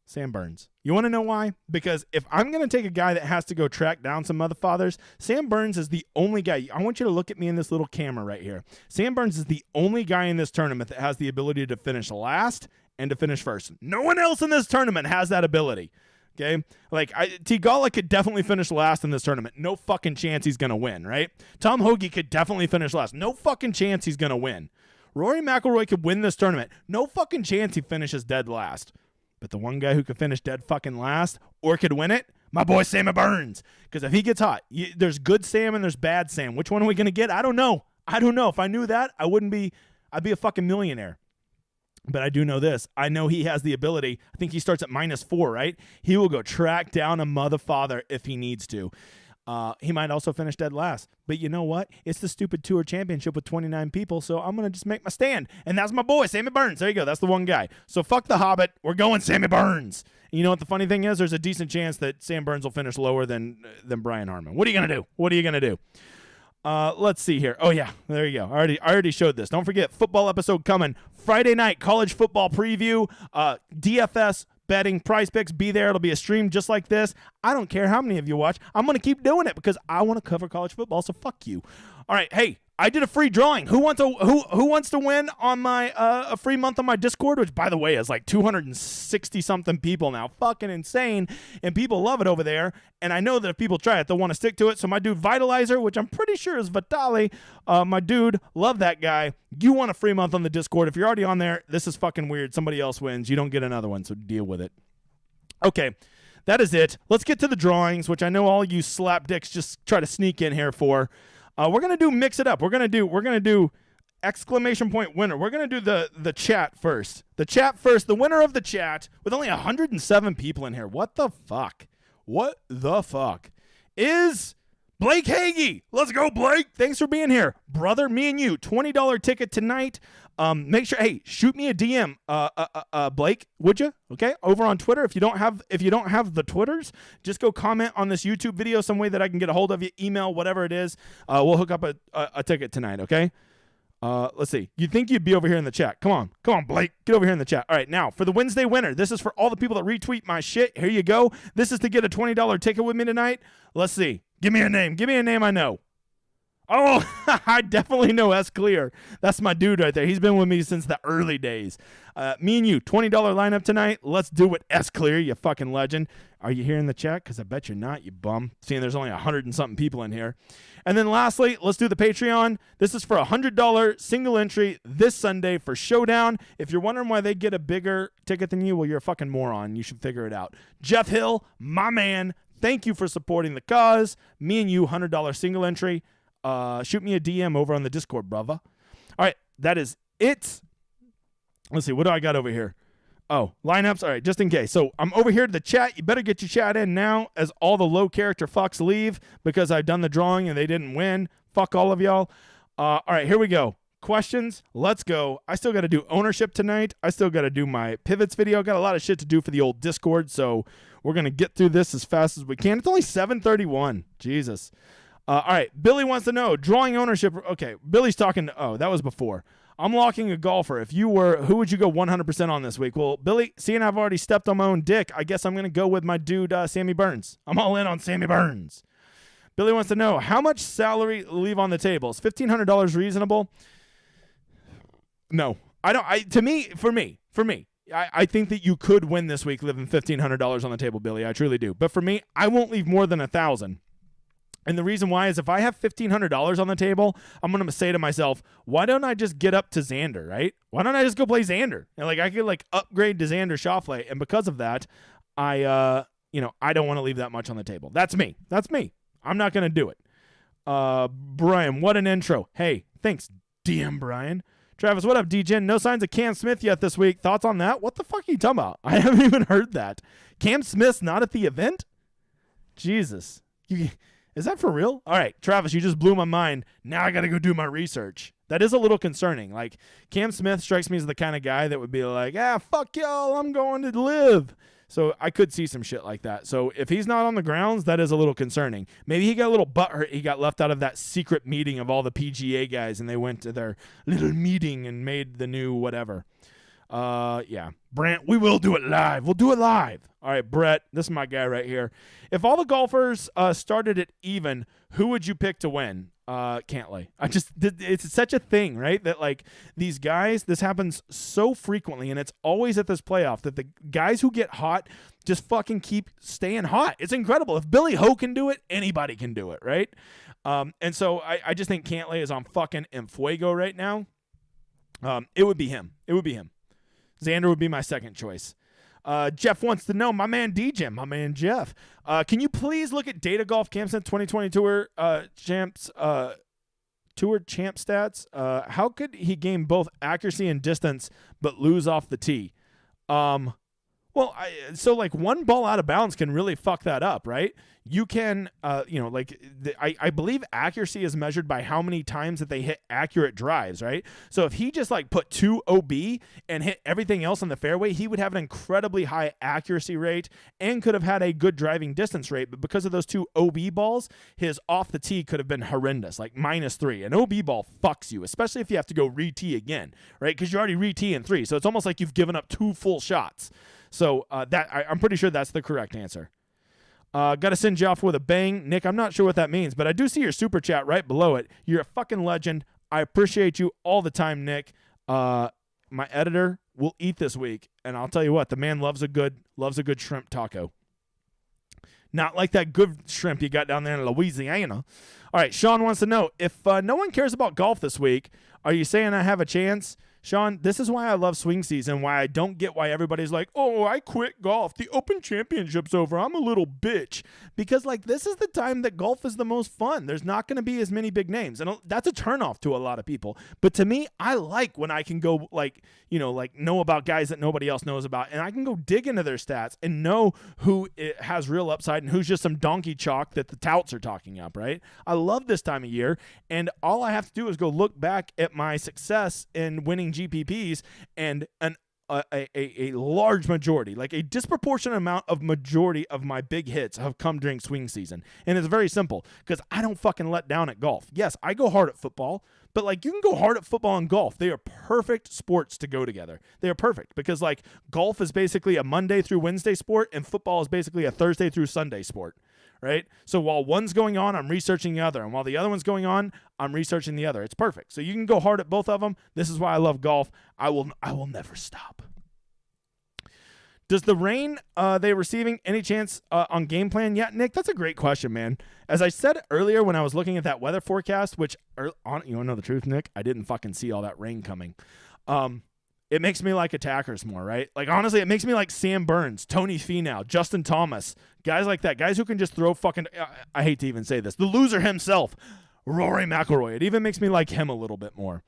Sam Burns. You want to know why? Because if I'm going to take a guy that has to go track down some motherfathers, Sam Burns is the only guy. I want you to look at me in this little camera right here. Sam Burns is the only guy in this tournament that has the ability to finish last and to finish first. No one else in this tournament has that ability. Okay, like Tigala could definitely finish last in this tournament. No fucking chance he's gonna win, right? Tom Hoagie could definitely finish last. No fucking chance he's gonna win. Rory McIlroy could win this tournament. No fucking chance he finishes dead last. But the one guy who could finish dead fucking last or could win it, my boy Sammy Burns. Because if he gets hot, there's good Sam and there's bad Sam. Which one are we gonna get? I don't know. If I knew that, I'd be a fucking millionaire. But I do know this. I know he has the ability. I think he starts at -4, right? He will go track down a motherfather if he needs to. He might also finish dead last. But you know what? It's the stupid tour championship with 29 people, so I'm going to just make my stand. And that's my boy, Sammy Burns. There you go. That's the one guy. So fuck the Hobbit. We're going Sammy Burns. And you know what the funny thing is? There's a decent chance that Sam Burns will finish lower than Brian Harman. What are you going to do? Let's see here. Oh, yeah. There you go. I already showed this. Don't forget, football episode coming. Friday night, college football preview. DFS, betting, prize picks, be there. It'll be a stream just like this. I don't care how many of you watch. I'm going to keep doing it because I want to cover college football, so fuck you. All right, hey, I did a free drawing. Who wants to win on my a free month on my Discord, which by the way is like 260 something people now. Fucking insane, and people love it over there. And I know that if people try it, they'll want to stick to it. So my dude Vitalizer, which I'm pretty sure is Vitali, my dude, love that guy. You want a free month on the Discord? If you're already on there, this is fucking weird. Somebody else wins, you don't get another one, so deal with it. Okay. that is it. Let's get to the drawings, which I know all you slap dicks just try to sneak in here for. We're gonna do mix it up. We're gonna do exclamation point winner. We're gonna do the chat first. The chat first. The winner of the chat with only 107 people in here. What the fuck? What the fuck is Blake Hagee? Let's go, Blake. Thanks for being here, brother. Me and you, $20 ticket tonight. Make sure, hey, shoot me a DM, Blake, would you? Okay, over on Twitter. If you don't have the Twitters, just go comment on this YouTube video some way that I can get a hold of you. Email, whatever it is. We'll hook up a ticket tonight. Okay. Let's see. You think you'd be over here in the chat? Come on, Blake, get over here in the chat. All right, now for the Wednesday winner. This is for all the people that retweet my shit. Here you go. This is to get a $20 ticket with me tonight. Let's see. Give me a name. Give me a name I know. Oh, I definitely know S Clear. That's my dude right there. He's been with me since the early days. Me and you, $20 lineup tonight. Let's do it, S Clear, you fucking legend. Are you here in the chat? Because I bet you're not, you bum. Seeing there's only 100 and something people in here. And then lastly, let's do the Patreon. This is for a $100 single entry this Sunday for Showdown. If you're wondering why they get a bigger ticket than you, well, you're a fucking moron. You should figure it out. Jeff Hill, my man, thank you for supporting the cause. Me and you, $100 single entry. Shoot me a DM over on the Discord, brother. All right, that is it. Let's see, what do I got over here? Oh, lineups. All right, just in case. So I'm over here to the chat. You better get your chat in now as all the low character fucks leave because I've done the drawing and they didn't win. Fuck all of y'all. All right, here we go. Questions. Let's go. I still got to do ownership tonight. I still got to do my pivots video. Got a lot of shit to do for the old Discord, so we're going to get through this as fast as we can. It's only 7:31. Jesus. All right, Billy wants to know, drawing ownership. Okay, Billy's talking. Oh, that was before. I'm locking a golfer. If you were, who would you go 100% on this week? Well, Billy, seeing I've already stepped on my own dick, I guess I'm going to go with my dude, Sammy Burns. I'm all in on Sammy Burns. Billy wants to know, how much salary leave on the table? Is $1,500 reasonable? No. I don't. For me, I think that you could win this week living $1,500 on the table, Billy. I truly do. But for me, I won't leave more than $1,000. And the reason why is if I have $1,500 on the table, I'm going to say to myself, why don't I just get up to Xander, right? Why don't I just go play Xander? And I could upgrade to Xander Schauffele. And because of that, I don't want to leave that much on the table. That's me. I'm not going to do it. Brian, what an intro. Hey, thanks, DM Brian. Travis, what up, DGen? No signs of Cam Smith yet this week. Thoughts on that? What the fuck are you talking about? I haven't even heard that. Cam Smith's not at the event? Jesus. Is that for real? All right, Travis, you just blew my mind. Now I got to go do my research. That is a little concerning. Cam Smith strikes me as the kind of guy that would be like, fuck y'all, I'm going to live. So I could see some shit like that. So if he's not on the grounds, that is a little concerning. Maybe he got a little butthurt. He got left out of that secret meeting of all the PGA guys, and they went to their little meeting and made the new whatever. Yeah. Brant, we will do it live. We'll do it live. All right, Brett, this is my guy right here. If all the golfers started at even, who would you pick to win? Cantlay. It's such a thing, right? That these guys, this happens so frequently, and it's always at this playoff that the guys who get hot just fucking keep staying hot. It's incredible. If Billy Ho can do it, anybody can do it, right? And so I just think Cantlay is on fucking Enfuego right now. It would be him. Xander would be my second choice. Jeff wants to know, my man DJ, my man Jeff, can you please look at Data Golf Campson 2020 Tour champs stats? How could he gain both accuracy and distance but lose off the tee? One ball out of bounds can really fuck that up, right? You can, I believe accuracy is measured by how many times that they hit accurate drives, right? So if he just put 2 OB and hit everything else on the fairway, he would have an incredibly high accuracy rate and could have had a good driving distance rate. But because of those 2 OB balls, his off the tee could have been horrendous, -3. An OB ball fucks you, especially if you have to go re-tee again, right? Because you're already re-teeing 3. So it's almost like you've given up 2 full shots. So I'm pretty sure that's the correct answer. Got to send you off with a bang. Nick, I'm not sure what that means, but I do see your super chat right below it. You're a fucking legend. I appreciate you all the time, Nick. My editor will eat this week, and I'll tell you what, the man loves a good shrimp taco. Not like that good shrimp you got down there in Louisiana. All right, Sean wants to know, if no one cares about golf this week, Are you saying I have a chance? Sean, this is why I love swing season, why I don't get why everybody's like, oh, I quit golf. The Open Championship's over. I'm a little bitch. Because, like, this is the time that golf is the most fun. There's not going to be as many big names. And that's a turnoff to a lot of people. But to me, I like when I can go, like, you know, like know about guys that nobody else knows about. And I can go dig into their stats and know who has real upside and who's just some donkey chalk that the touts are talking up, right? I love this time of year. And all I have to do is go look back at my success in winning GPPs, and a large majority, like a disproportionate amount of majority of my big hits have come during swing season. And it's very simple because I don't fucking let down at golf. Yes, I go hard at football, but like you can go hard at football and golf. They are perfect sports to go together. They are perfect because like golf is basically a Monday through Wednesday sport and football is basically a Thursday through Sunday sport. Right? So while one's going on, I'm researching the other. And while the other one's going on, I'm researching the other. It's perfect. So you can go hard at both of them. This is why I love golf. I will never stop. Does the rain they receiving any chance on game plan yet, Nick? That's a great question, man. As I said earlier when I was looking at that weather forecast, which, you want to know the truth, Nick? I didn't fucking see all that rain coming. It makes me like attackers more, right? Like, honestly, it makes me like Sam Burns, Tony Finau, Justin Thomas, guys like that, guys who can just throw fucking, I hate to even say this, the loser himself, Rory McIlroy. It even makes me like him a little bit more.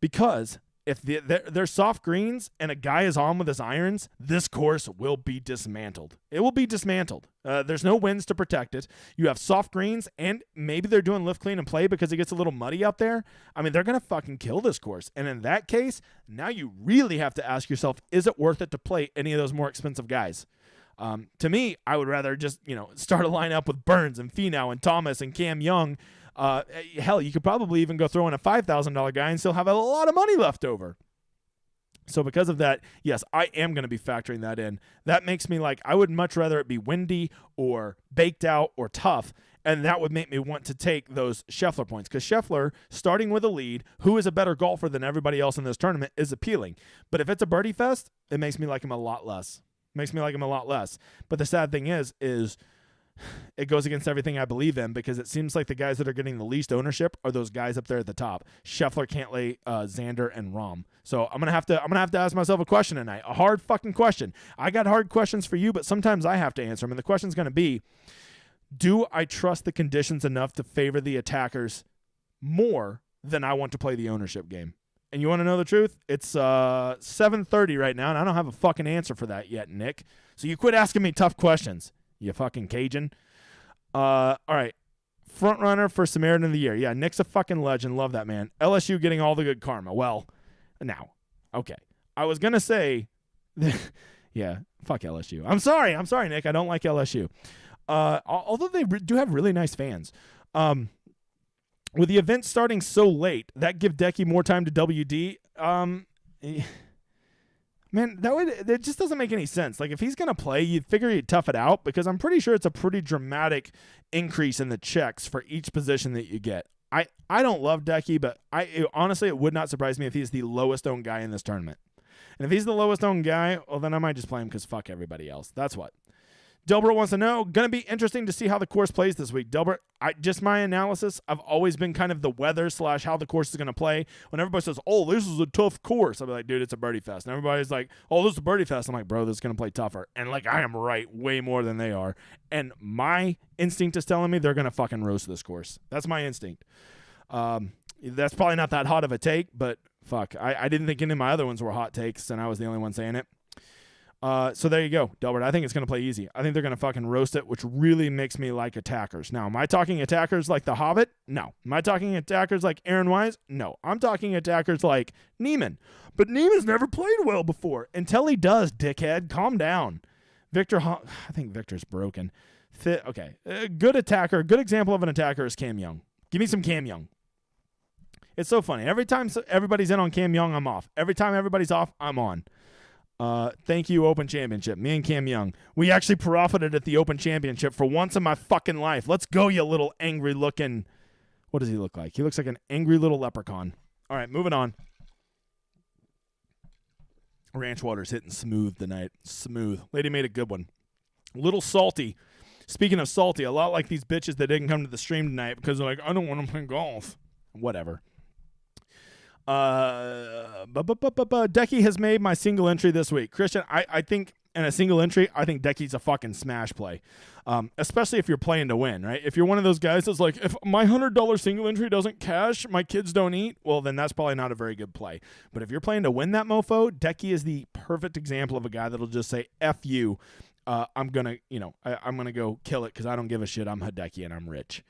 Because if they're soft greens and a guy is on with his irons, this course will be dismantled. It will be dismantled. There's no winds to protect it. You have soft greens, and maybe they're doing lift, clean, and play because it gets a little muddy out there. I mean, they're going to fucking kill this course. And in that case, now you really have to ask yourself, is it worth it to play any of those more expensive guys? To me, I would rather just, start a lineup with Burns and Finau and Thomas and Cam Young. Hell, you could probably even go throw in a $5,000 guy and still have a lot of money left over. So because of that, yes, I am going to be factoring that in. That makes me like, I would much rather it be windy or baked out or tough, and that would make me want to take those Scheffler points. Because Scheffler, starting with a lead, who is a better golfer than everybody else in this tournament, is appealing. But if it's a birdie fest, it makes me like him a lot less. But the sad thing is it goes against everything I believe in because it seems like the guys that are getting the least ownership are those guys up there at the top. Scheffler, Cantlay, Xander, and Rahm. So I'm gonna have to ask myself a question tonight, a hard fucking question. I got hard questions for you, but sometimes I have to answer them. And the question's gonna be, do I trust the conditions enough to favor the attackers more than I want to play the ownership game? And you want to know the truth? It's 7:30 right now, and I don't have a fucking answer for that yet, Nick. So you quit asking me tough questions. You fucking Cajun. All right. Front runner for Samaritan of the Year. Yeah, Nick's a fucking legend. Love that man. LSU getting all the good karma. Well, now, okay. I was going to say, yeah, fuck LSU. I'm sorry, Nick. I don't like LSU. Although they do have really nice fans. With the event starting so late, that give Decky more time to WD. Man, that just doesn't make any sense. Like, if he's going to play, you'd figure he'd tough it out because I'm pretty sure it's a pretty dramatic increase in the checks for each position that you get. I don't love Decky, but honestly, it would not surprise me if he's the lowest owned guy in this tournament. And if he's the lowest owned guy, well, then I might just play him because fuck everybody else. That's what. Delbert wants to know, going to be interesting to see how the course plays this week. Delbert, just my analysis, I've always been kind of the weather / how the course is going to play. When everybody says, oh, this is a tough course, I'll be like, dude, it's a birdie fest. And everybody's like, oh, this is a birdie fest. I'm like, bro, this is going to play tougher. And like, I am right way more than they are. And my instinct is telling me they're going to fucking roast this course. That's my instinct. That's probably not that hot of a take, but fuck. I didn't think any of my other ones were hot takes, and I was the only one saying it. So there you go, Delbert. I think it's going to play easy. I think they're going to fucking roast it, which really makes me like attackers. Now, am I talking attackers like The Hobbit? No. Am I talking attackers like Aaron Wise? No. I'm talking attackers like Neiman. But Neiman's never played well before. Until he does, dickhead. Calm down. I think Victor's broken. Okay. Good attacker. Good example of an attacker is Cam Young. Give me some Cam Young. It's so funny. Every time everybody's in on Cam Young, I'm off. Every time everybody's off, I'm on. Thank you, Open Championship. Me and Cam Young. We actually profited at the Open Championship for once in my fucking life. Let's go, you little angry looking. What does he look like? He looks like an angry little leprechaun. All right, moving on. Ranch Water's hitting smooth tonight. Smooth. Lady made a good one. Little salty. Speaking of salty, a lot like these bitches that didn't come to the stream tonight because they're like, I don't want to play golf. Whatever. Decky has made my single entry this week. Christian, I think in a single entry, I think Decky's a fucking smash play. Especially if you're playing to win, right? If you're one of those guys that's like, if my $100 single entry doesn't cash, my kids don't eat, well, then that's probably not a very good play. But if you're playing to win that mofo, Decky is the perfect example of a guy that'll just say, F you. I'm going to go kill it because I don't give a shit. I'm Hideki and I'm rich.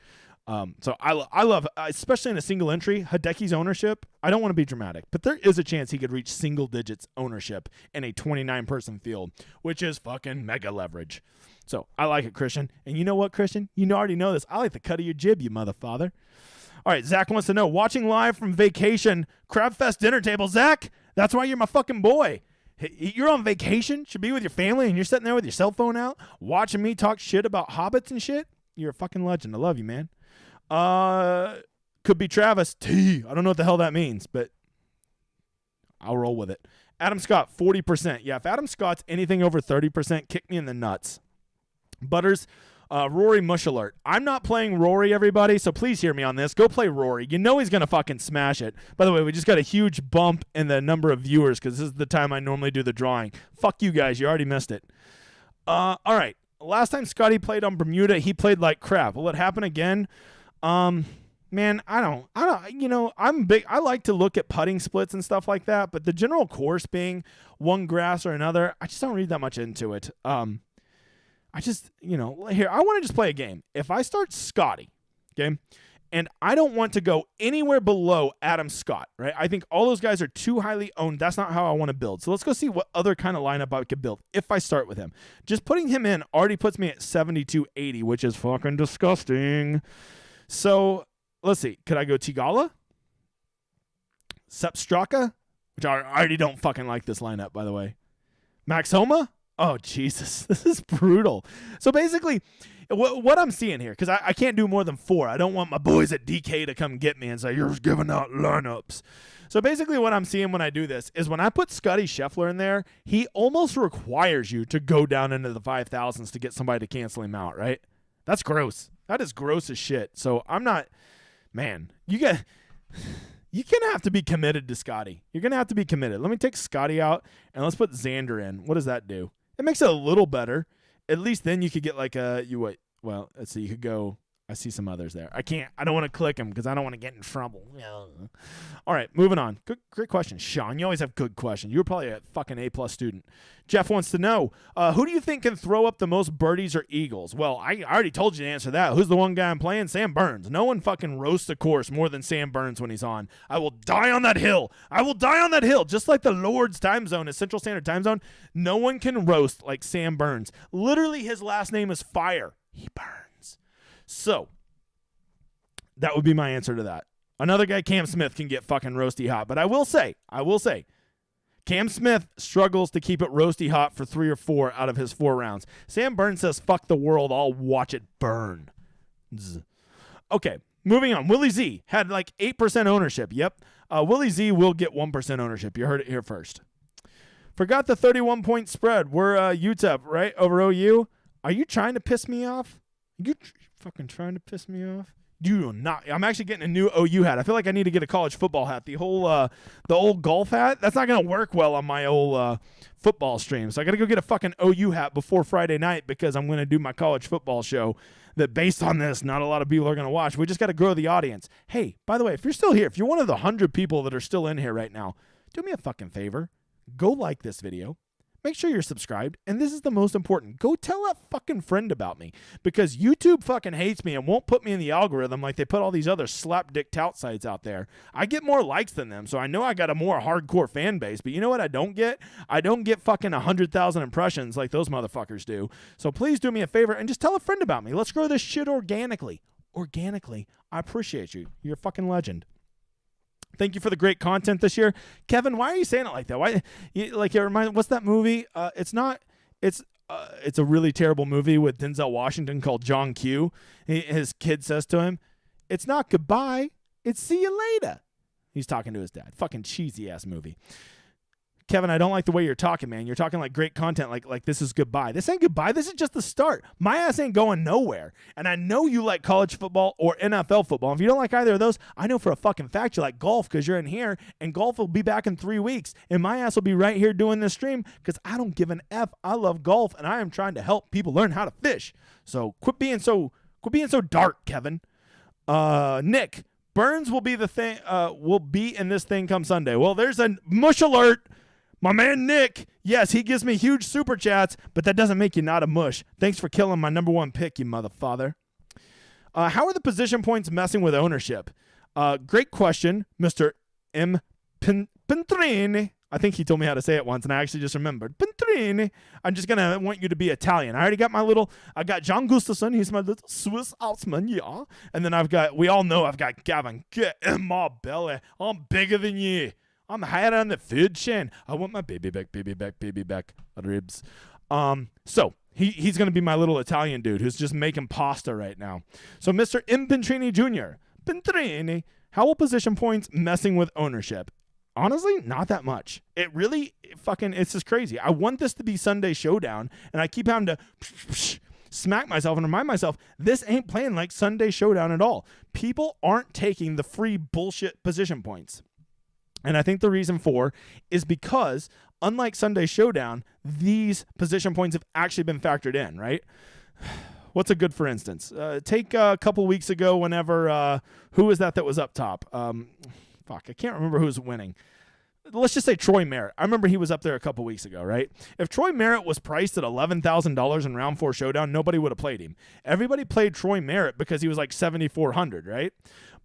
So I love, especially in a single entry, Hideki's ownership. I don't want to be dramatic, but there is a chance he could reach single digits ownership in a 29-person field, which is fucking mega leverage. So I like it, Christian. And you know what, Christian? You already know this. I like the cut of your jib, you motherfather. All right, Zach wants to know, watching live from vacation, Crabfest dinner table. Zach, that's why you're my fucking boy. You're on vacation, should be with your family, and you're sitting there with your cell phone out, watching me talk shit about hobbits and shit. You're a fucking legend. I love you, man. Could be Travis T. I don't know what the hell that means, but I'll roll with it. Adam Scott, 40%. Yeah, if Adam Scott's anything over 30%, kick me in the nuts. Butters, Rory mush alert. I'm not playing Rory, everybody, so please hear me on this. Go play Rory. You know he's going to fucking smash it. By the way, we just got a huge bump in the number of viewers because this is the time I normally do the drawing. Fuck you guys. You already missed it. All right. Last time Scotty played on Bermuda, he played like crap. Will it happen again? Man, I don't, I'm big. I like to look at putting splits and stuff like that, but the general course being one grass or another, I just don't read that much into it. I just, here, I want to just play a game. If I start Scotty, okay, and I don't want to go anywhere below Adam Scott, right? I think all those guys are too highly owned. That's not how I want to build. So let's go see what other kind of lineup I could build if I start with him. Just putting him in already puts me at 7280, which is fucking disgusting. So let's see. Could I go Tigala? Sepp Straka? Which I already don't fucking like this lineup, by the way. Max Homa? Oh, Jesus. This is brutal. So basically, what I'm seeing here, because I can't do more than 4. I don't want my boys at DK to come get me and say, you're giving out lineups. So basically what I'm seeing when I do this is when I put Scotty Scheffler in there, he almost requires you to go down into the 5,000s to get somebody to cancel him out, right? That's gross. That is gross as shit. So I'm not, man, you're going to have to be committed to Scotty. You're going to have to be committed. Let me take Scotty out and let's put Xander in. What does that do? It makes it a little better. At least then you could get like let's see, you could go, I see some others there. I don't want to click them because I don't want to get in trouble. All right, moving on. Great question. Sean, you always have good questions. You were probably a fucking A+ student. Jeff wants to know, who do you think can throw up the most birdies or eagles? Well, I already told you to answer that. Who's the one guy I'm playing? Sam Burns. No one fucking roasts a course more than Sam Burns when he's on. I will die on that hill. I will die on that hill. Just like the Lord's time zone is Central Standard Time Zone, no one can roast like Sam Burns. Literally, his last name is Fire. He burns. So, that would be my answer to that. Another guy, Cam Smith, can get fucking roasty hot. But I will say, Cam Smith struggles to keep it roasty hot for 3 or 4 out of his 4 rounds. Sam Burns says, fuck the world, I'll watch it burn. Okay, moving on. Willie Z had like 8% ownership. Yep. Willie Z will get 1% ownership. You heard it here first. Forgot the 31-point spread. We're UTEP, right, over OU. Are you trying to piss me off? You fucking trying to piss me off? You are not. I'm actually getting a new OU hat. I feel like I need to get a college football hat. The old golf hat, that's not going to work well on my old football stream. So I got to go get a fucking OU hat before Friday night because I'm going to do my college football show that based on this, not a lot of people are going to watch. We just got to grow the audience. Hey, by the way, if you're still here, if you're one of the 100 people that are still in here right now, do me a fucking favor. Go like this video. Make sure you're subscribed, and this is the most important. Go tell a fucking friend about me because YouTube fucking hates me and won't put me in the algorithm like they put all these other slapdick tout sites out there. I get more likes than them, so I know I got a more hardcore fan base, but you know what I don't get? I don't get fucking 100,000 impressions like those motherfuckers do. So please do me a favor and just tell a friend about me. Let's grow this shit organically. Organically. I appreciate you. You're a fucking legend. Thank you for the great content this year. Kevin, why are you saying it like that? Why, like, it reminds, what's that movie? It's a really terrible movie with Denzel Washington called John Q. His kid says to him, it's not goodbye, it's see you later. He's talking to his dad. Fucking cheesy ass movie. Kevin, I don't like the way you're talking, man. You're talking like great content, like this is goodbye. This ain't goodbye. This is just the start. My ass ain't going nowhere. And I know you like college football or NFL football. If you don't like either of those, I know for a fucking fact you like golf because you're in here, and golf will be back in 3 weeks. And my ass will be right here doing this stream because I don't give an F. I love golf, and I am trying to help people learn how to fish. So quit being so dark, Kevin. Nick, Burns will be in this thing come Sunday. Well, there's a mush alert. My man Nick, yes, he gives me huge super chats, but that doesn't make you not a mush. Thanks for killing my number one pick, you motherfather. How are the position points messing with ownership? Great question, Mr. M. Pentrini. I think he told me how to say it once, and I actually just remembered. Pentrini. I'm just going to want you to be Italian. I already got I got John Gustafson. He's my little Swiss Altsman, yeah. And then I've got Gavin. Get in my belly. I'm bigger than you. I'm higher on the food chain. I want my baby back ribs. So he's going to be my little Italian dude who's just making pasta right now. So Mr. M. Pentrini Jr. Pentrini, how will position points messing with ownership? Honestly, not that much. It's just crazy. I want this to be Sunday Showdown, and I keep having to smack myself and remind myself, this ain't playing like Sunday Showdown at all. People aren't taking the free bullshit position points. And I think the reason is because, unlike Sunday Showdown, these position points have actually been factored in, right? What's a good for instance? Take a couple weeks ago whenever, who was that was up top? I can't remember who was winning. Let's just say Troy Merritt. I remember he was up there a couple weeks ago, right? If Troy Merritt was priced at $11,000 in round 4 showdown, nobody would have played him. Everybody played Troy Merritt because he was like 7,400, right?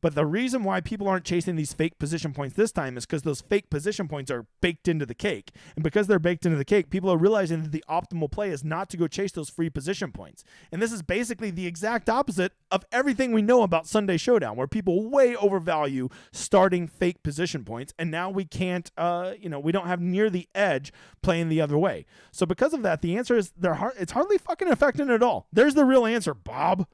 But the reason why people aren't chasing these fake position points this time is because those fake position points are baked into the cake. And because they're baked into the cake, people are realizing that the optimal play is not to go chase those free position points. And this is basically the exact opposite of everything we know about Sunday Showdown, where people way overvalue starting fake position points. And now we can't, we don't have near the edge playing the other way. So because of that, the answer is it's hardly fucking affecting it at all. There's the real answer, Bob.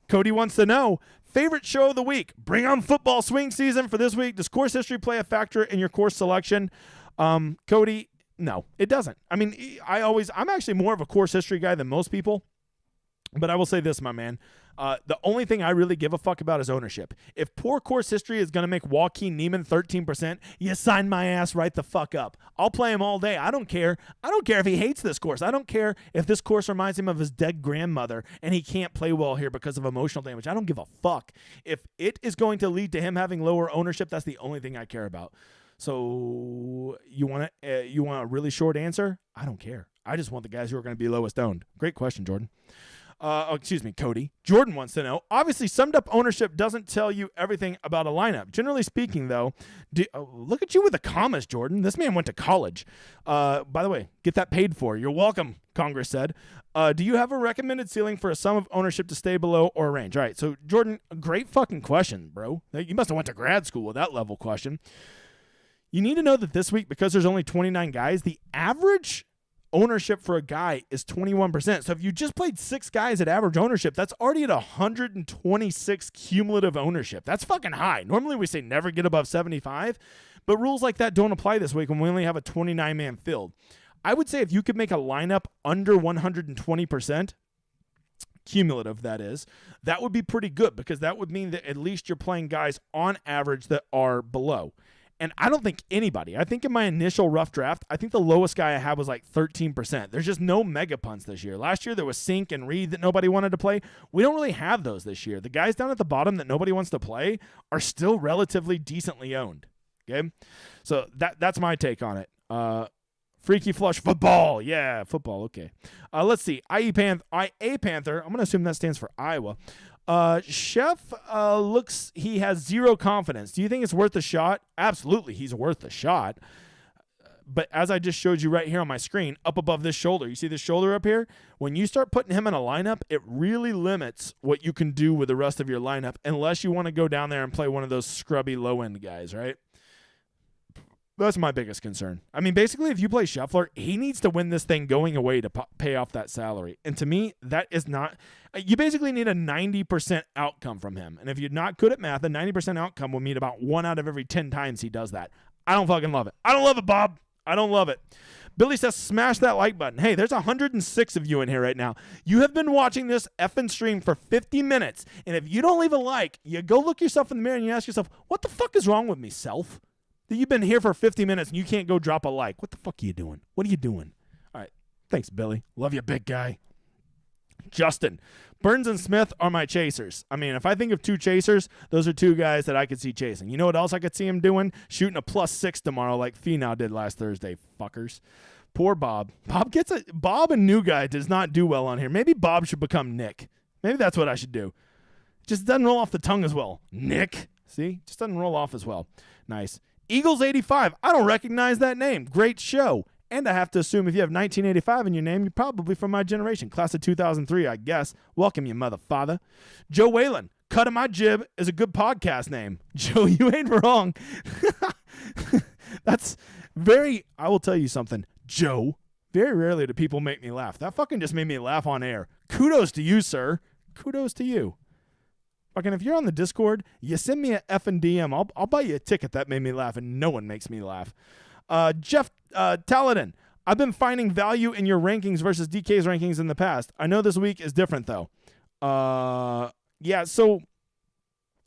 Cody wants to know, favorite show of the week. Bring on football swing season for this week. Does course history play a factor in your course selection? Cody, no, it doesn't. I mean, I'm actually more of a course history guy than most people. But I will say this, my man. The only thing I really give a fuck about is ownership. If poor course history is going to make Joaquin Niemann 13%, you sign my ass right the fuck up. I'll play him all day. I don't care. I don't care if he hates this course. I don't care if this course reminds him of his dead grandmother and he can't play well here because of emotional damage. I don't give a fuck. If it is going to lead to him having lower ownership, that's the only thing I care about. So you want a really short answer? I don't care. I just want the guys who are going to be lowest owned. Great question, Jordan. Cody. Jordan wants to know, obviously summed up ownership doesn't tell you everything about a lineup. Generally speaking, though, look at you with the commas, Jordan. This man went to college. By the way, get that paid for. You're welcome, Congress said. Do you have a recommended ceiling for a sum of ownership to stay below or range? All right, so Jordan, great fucking question, bro. You must have went to grad school with that level question. You need to know that this week, because there's only 29 guys, the average ownership for a guy is 21%. So if you just played 6 guys at average ownership, that's already at 126 cumulative ownership. That's fucking high. Normally we say never get above 75, but rules like that don't apply this week when we only have a 29-man field. I would say if you could make a lineup under 120%, cumulative that is, that would be pretty good, because that would mean that at least you're playing guys on average that are below. And I don't think anybody, I think in my initial rough draft, I think the lowest guy I had was like 13%. There's just no mega punts this year. Last year there was Sink and Reed that nobody wanted to play. We don't really have those this year. The guys down at the bottom that nobody wants to play are still relatively decently owned. Okay? So that's my take on it. Freaky Flush football. Yeah, football. Okay. Let's see. IA Panther. I'm going to assume that stands for Iowa. Chef looks, he has zero confidence. Do you think it's worth a shot? Absolutely, he's worth a shot. But as I just showed you right here on my screen, up above this shoulder, you see this shoulder up here? When you start putting him in a lineup, it really limits what you can do with the rest of your lineup, unless you want to go down there and play one of those scrubby low-end guys, right? That's my biggest concern. I mean, basically, if you play Scheffler, he needs to win this thing going away to pay off that salary. And to me, that is not – you basically need a 90% outcome from him. And if you're not good at math, a 90% outcome will mean about 1 out of every 10 times he does that. I don't fucking love it. I don't love it, Bob. I don't love it. Billy says, smash that like button. Hey, there's 106 of you in here right now. You have been watching this effing stream for 50 minutes, and if you don't leave a like, you go look yourself in the mirror and you ask yourself, what the fuck is wrong with me, self? That you've been here for 50 minutes and you can't go drop a like. What the fuck are you doing? What are you doing? All right. Thanks, Billy. Love you, big guy. Justin, Burns and Smith are my chasers. I mean, if I think of two chasers, those are two guys that I could see chasing. You know what else I could see him doing? Shooting a +6 tomorrow like Finau did last Thursday, fuckers. Poor Bob. Bob and new guy does not do well on here. Maybe Bob should become Nick. Maybe that's what I should do. Just doesn't roll off the tongue as well. Nick. See? Just doesn't roll off as well. Nice. Eagles 85. I don't recognize that name. Great show. And I have to assume if you have 1985 in your name, you're probably from my generation. Class of 2003, I guess. Welcome, you mother father. Joe Whalen. Cut of My Jib is a good podcast name. Joe, you ain't wrong. That's very, I will tell you something. Joe, very rarely do people make me laugh. That fucking just made me laugh on air. Kudos to you, sir. Kudos to you. Fucking if you're on the Discord, you send me a effing DM. I'll buy you a ticket. That made me laugh, and no one makes me laugh. Jeff Taladin, I've been finding value in your rankings versus DK's rankings in the past. I know this week is different, though. Yeah, so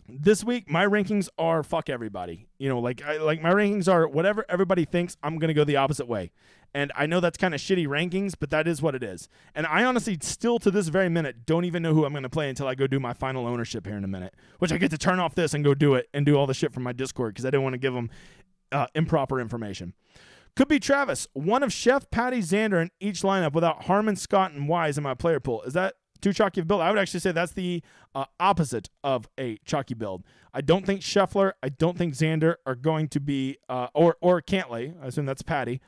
this week, my rankings are fuck everybody. You know, like my rankings are whatever everybody thinks, I'm going to go the opposite way. And I know that's kind of shitty rankings, but that is what it is. And I honestly still to this very minute don't even know who I'm going to play until I go do my final ownership here in a minute, which I get to turn off this and go do it and do all the shit from my Discord because I didn't want to give them improper information. Could be Travis. One of Chef, Patty, Xander in each lineup without Harmon, Scott, and Wise in my player pool. Is that too chalky of build? I would actually say that's the opposite of a chalky build. I don't think Scheffler, I don't think Xander are going to be, or Cantlay, I assume that's Patty,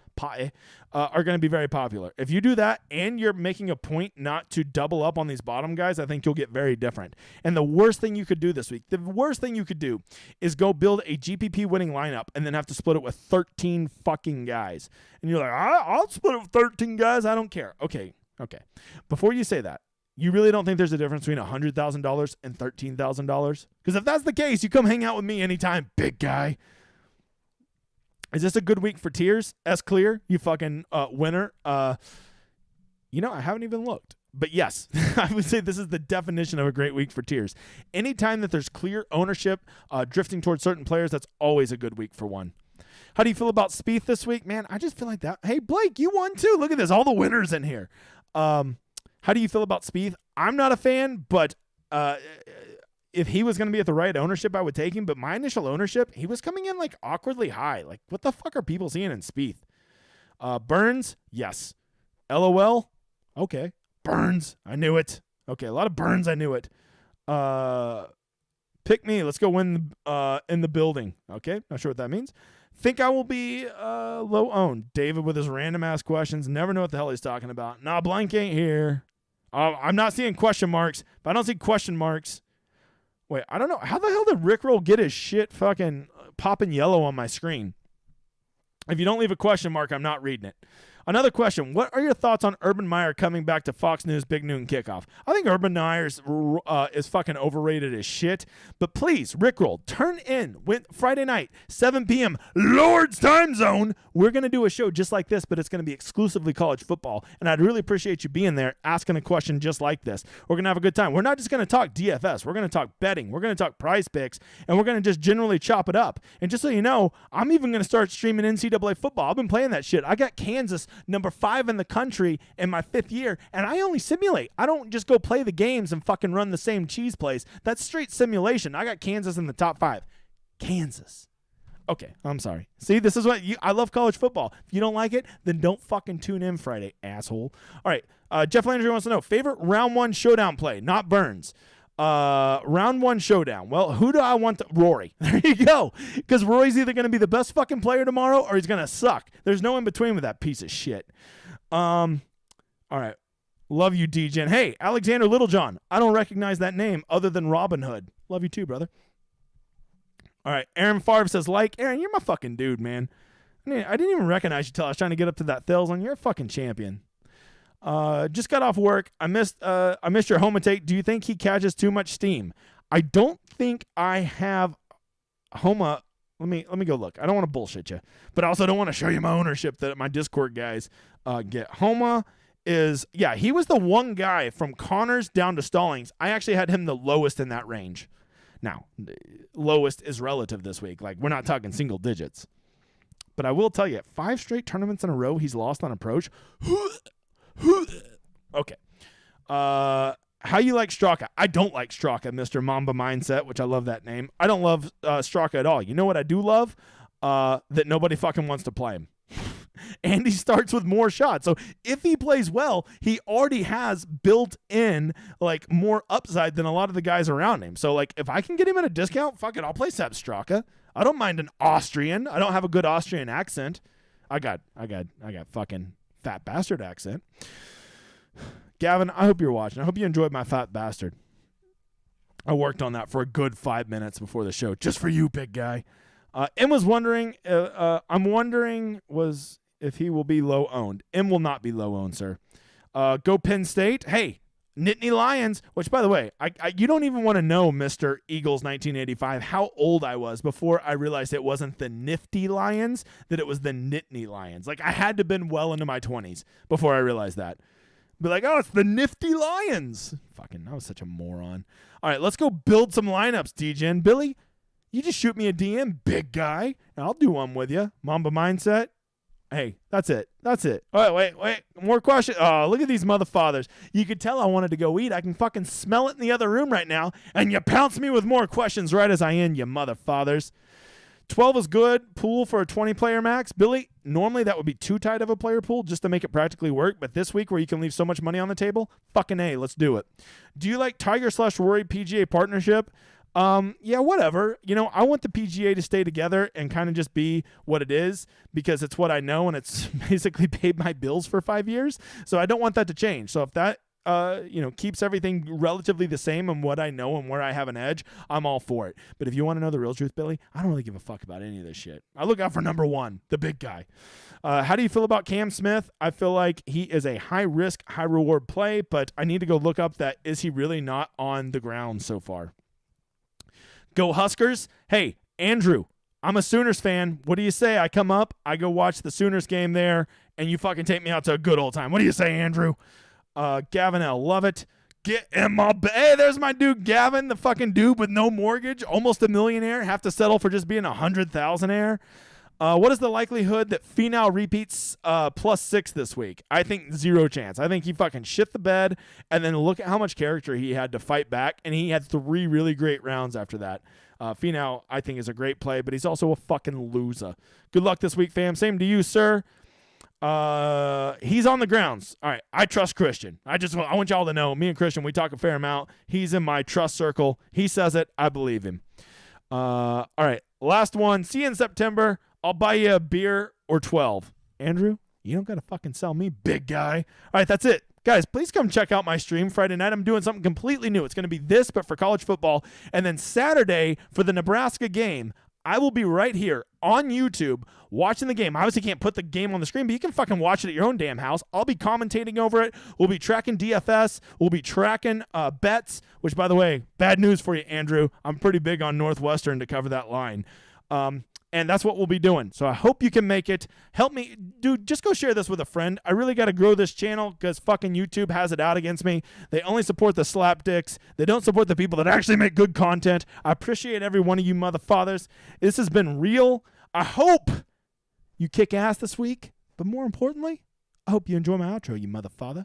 are going to be very popular. If you do that and you're making a point not to double up on these bottom guys, I think you'll get very different. And the worst thing you could do this week, the worst thing you could do is go build a GPP winning lineup and then have to split it with 13 fucking guys. And you're like, I'll split it with 13 guys. I don't care. Okay. Before you say that, you really don't think there's a difference between $100,000 and $13,000? Because if that's the case, you come hang out with me anytime, big guy. Is this a good week for tiers? S clear, you fucking winner. You know, I haven't even looked. But yes, I would say this is the definition of a great week for tiers. Anytime that there's clear ownership drifting towards certain players, that's always a good week for one. How do you feel about Spieth this week? Man, I just feel like that. Hey, Blake, you won too. Look at this. All the winners in here. How do you feel about Spieth? I'm not a fan, but if he was going to be at the right ownership, I would take him. But my initial ownership, he was coming in like awkwardly high. Like, what the fuck are people seeing in Spieth? Burns, yes. LOL, okay. Burns, I knew it. Okay, a lot of Burns, I knew it. Pick me. Let's go win in the building. Okay, not sure what that means. Think I will be low owned. David with his random ass questions. Never know what the hell he's talking about. Nah, blank ain't here. I'm not seeing question marks. If I don't see question marks, wait, I don't know. How the hell did Rickroll get his shit fucking popping yellow on my screen? If you don't leave a question mark, I'm not reading it. Another question. What are your thoughts on Urban Meyer coming back to Fox News Big Noon Kickoff? I think Urban Meyer is fucking overrated as shit. But please, Rickroll, turn in Friday night, 7 p.m. Lord's time zone. We're going to do a show just like this, but it's going to be exclusively college football. And I'd really appreciate you being there asking a question just like this. We're going to have a good time. We're not just going to talk DFS. We're going to talk betting. We're going to talk prize picks. And we're going to just generally chop it up. And just so you know, I'm even going to start streaming NCAA football. I've been playing that shit. I got Kansas number 5 in the country in my 5th year, and I only simulate. I don't just go play the games and fucking run the same cheese plays. That's straight simulation. I got Kansas in the top 5. Kansas. Okay, I'm sorry. See, this is what I love college football. If you don't like it, then don't fucking tune in Friday, asshole. All right, Jeff Landry wants to know, favorite round 1 showdown play, not Burns. Round 1 showdown. Well, who do I want to? Rory. There you go. Because Rory's either going to be the best fucking player tomorrow or he's going to suck. There's no in between with that piece of shit. All right. Love you, DJen. Hey, Alexander Littlejohn. I don't recognize that name other than Robin Hood. Love you too, brother. All right. Aaron Favre says, like, Aaron, you're my fucking dude, man. I didn't even recognize you till I was trying to get up to that Thales, you're a fucking champion. Just got off work. I missed your home take. Do you think he catches too much steam? I don't think I have Homa Let me go look. I don't want to bullshit you, but I also don't want to show you my ownership that my Discord guys get. Homa is, yeah, he was the one guy from Connors down to Stallings. I actually had him the lowest in that range. Now, lowest is relative this week. Like, we're not talking single digits. But I will tell you, 5 straight tournaments in a row he's lost on approach. Okay. How you like Straka? I don't like Straka, Mr. Mamba Mindset, which I love that name. I don't love Straka at all. You know what I do love? That nobody fucking wants to play him. And he starts with more shots. So if he plays well, he already has built in like more upside than a lot of the guys around him. So like if I can get him at a discount, fuck it, I'll play Sepp Straka. I don't mind an Austrian. I don't have a good Austrian accent. I got fucking fat bastard accent. Gavin, I hope you're watching. I hope you enjoyed my fat bastard. I worked on that for a good 5 minutes before the show, just for you, big guy. M was wondering, I'm wondering if he will be low owned. M will not be low owned, sir. Go Penn State. Hey, Nittany Lions, which by the way, you don't even want to know, Mr. Eagles 1985, how old I was before I realized it wasn't the Nifty Lions, that it was the Nittany Lions. Like I had to have been well into my 20s before I realized that. Be like, oh, it's the Nifty Lions. Fucking, I was such a moron. All right, let's go build some lineups, DJ. Billy, you just shoot me a DM, big guy, and I'll do one with you. Mamba Mindset. Hey, that's it. That's it. Oh, wait. More questions. Oh, look at these motherfathers. You could tell I wanted to go eat. I can fucking smell it in the other room right now, and you pounce me with more questions right as I end, you motherfathers. 12 is good. Pool for a 20-player max. Billy, normally that would be too tight of a player pool just to make it practically work, but this week where you can leave so much money on the table, fucking A, let's do it. Do you like Tiger/Rory PGA partnership? Yeah, whatever. You know, I want the PGA to stay together and kind of just be what it is because it's what I know and it's basically paid my bills for 5 years. So I don't want that to change. So if that keeps everything relatively the same and what I know and where I have an edge, I'm all for it. But if you want to know the real truth, Billy, I don't really give a fuck about any of this shit. I look out for number one, the big guy. How do you feel about Cam Smith? I feel like he is a high risk, high reward play, but I need to go look up that is he really not on the ground so far. Go Huskers. Hey, Andrew, I'm a Sooners fan. What do you say? I come up, I go watch the Sooners game there, and you fucking take me out to a good old time. What do you say, Andrew? Gavin L. Love it. Get in my hey, there's my dude Gavin, the fucking dude with no mortgage, almost a millionaire, have to settle for just being 100,000-aire. What is the likelihood that Finau repeats +6 this week? I think 0 chance. I think he fucking shit the bed, and then look at how much character he had to fight back, and he had 3 really great rounds after that. Finau, I think, is a great play, but he's also a fucking loser. Good luck this week, fam. Same to you, sir. He's on the grounds. All right, I trust Christian. I want y'all to know, me and Christian, we talk a fair amount. He's in my trust circle. He says it. I believe him. All right, last one. See you in September. I'll buy you a beer or 12. Andrew, you don't got to fucking sell me, big guy. All right, that's it. Guys, please come check out my stream Friday night. I'm doing something completely new. It's going to be this, but for college football. And then Saturday for the Nebraska game, I will be right here on YouTube watching the game. I obviously can't put the game on the screen, but you can fucking watch it at your own damn house. I'll be commentating over it. We'll be tracking DFS. We'll be tracking bets, which, by the way, bad news for you, Andrew. I'm pretty big on Northwestern to cover that line. And that's what we'll be doing. So I hope you can make it. Help me. Dude, just go share this with a friend. I really got to grow this channel because fucking YouTube has it out against me. They only support the slapdicks. They don't support the people that actually make good content. I appreciate every one of you motherfathers. This has been real. I hope you kick ass this week. But more importantly, I hope you enjoy my outro, you motherfather.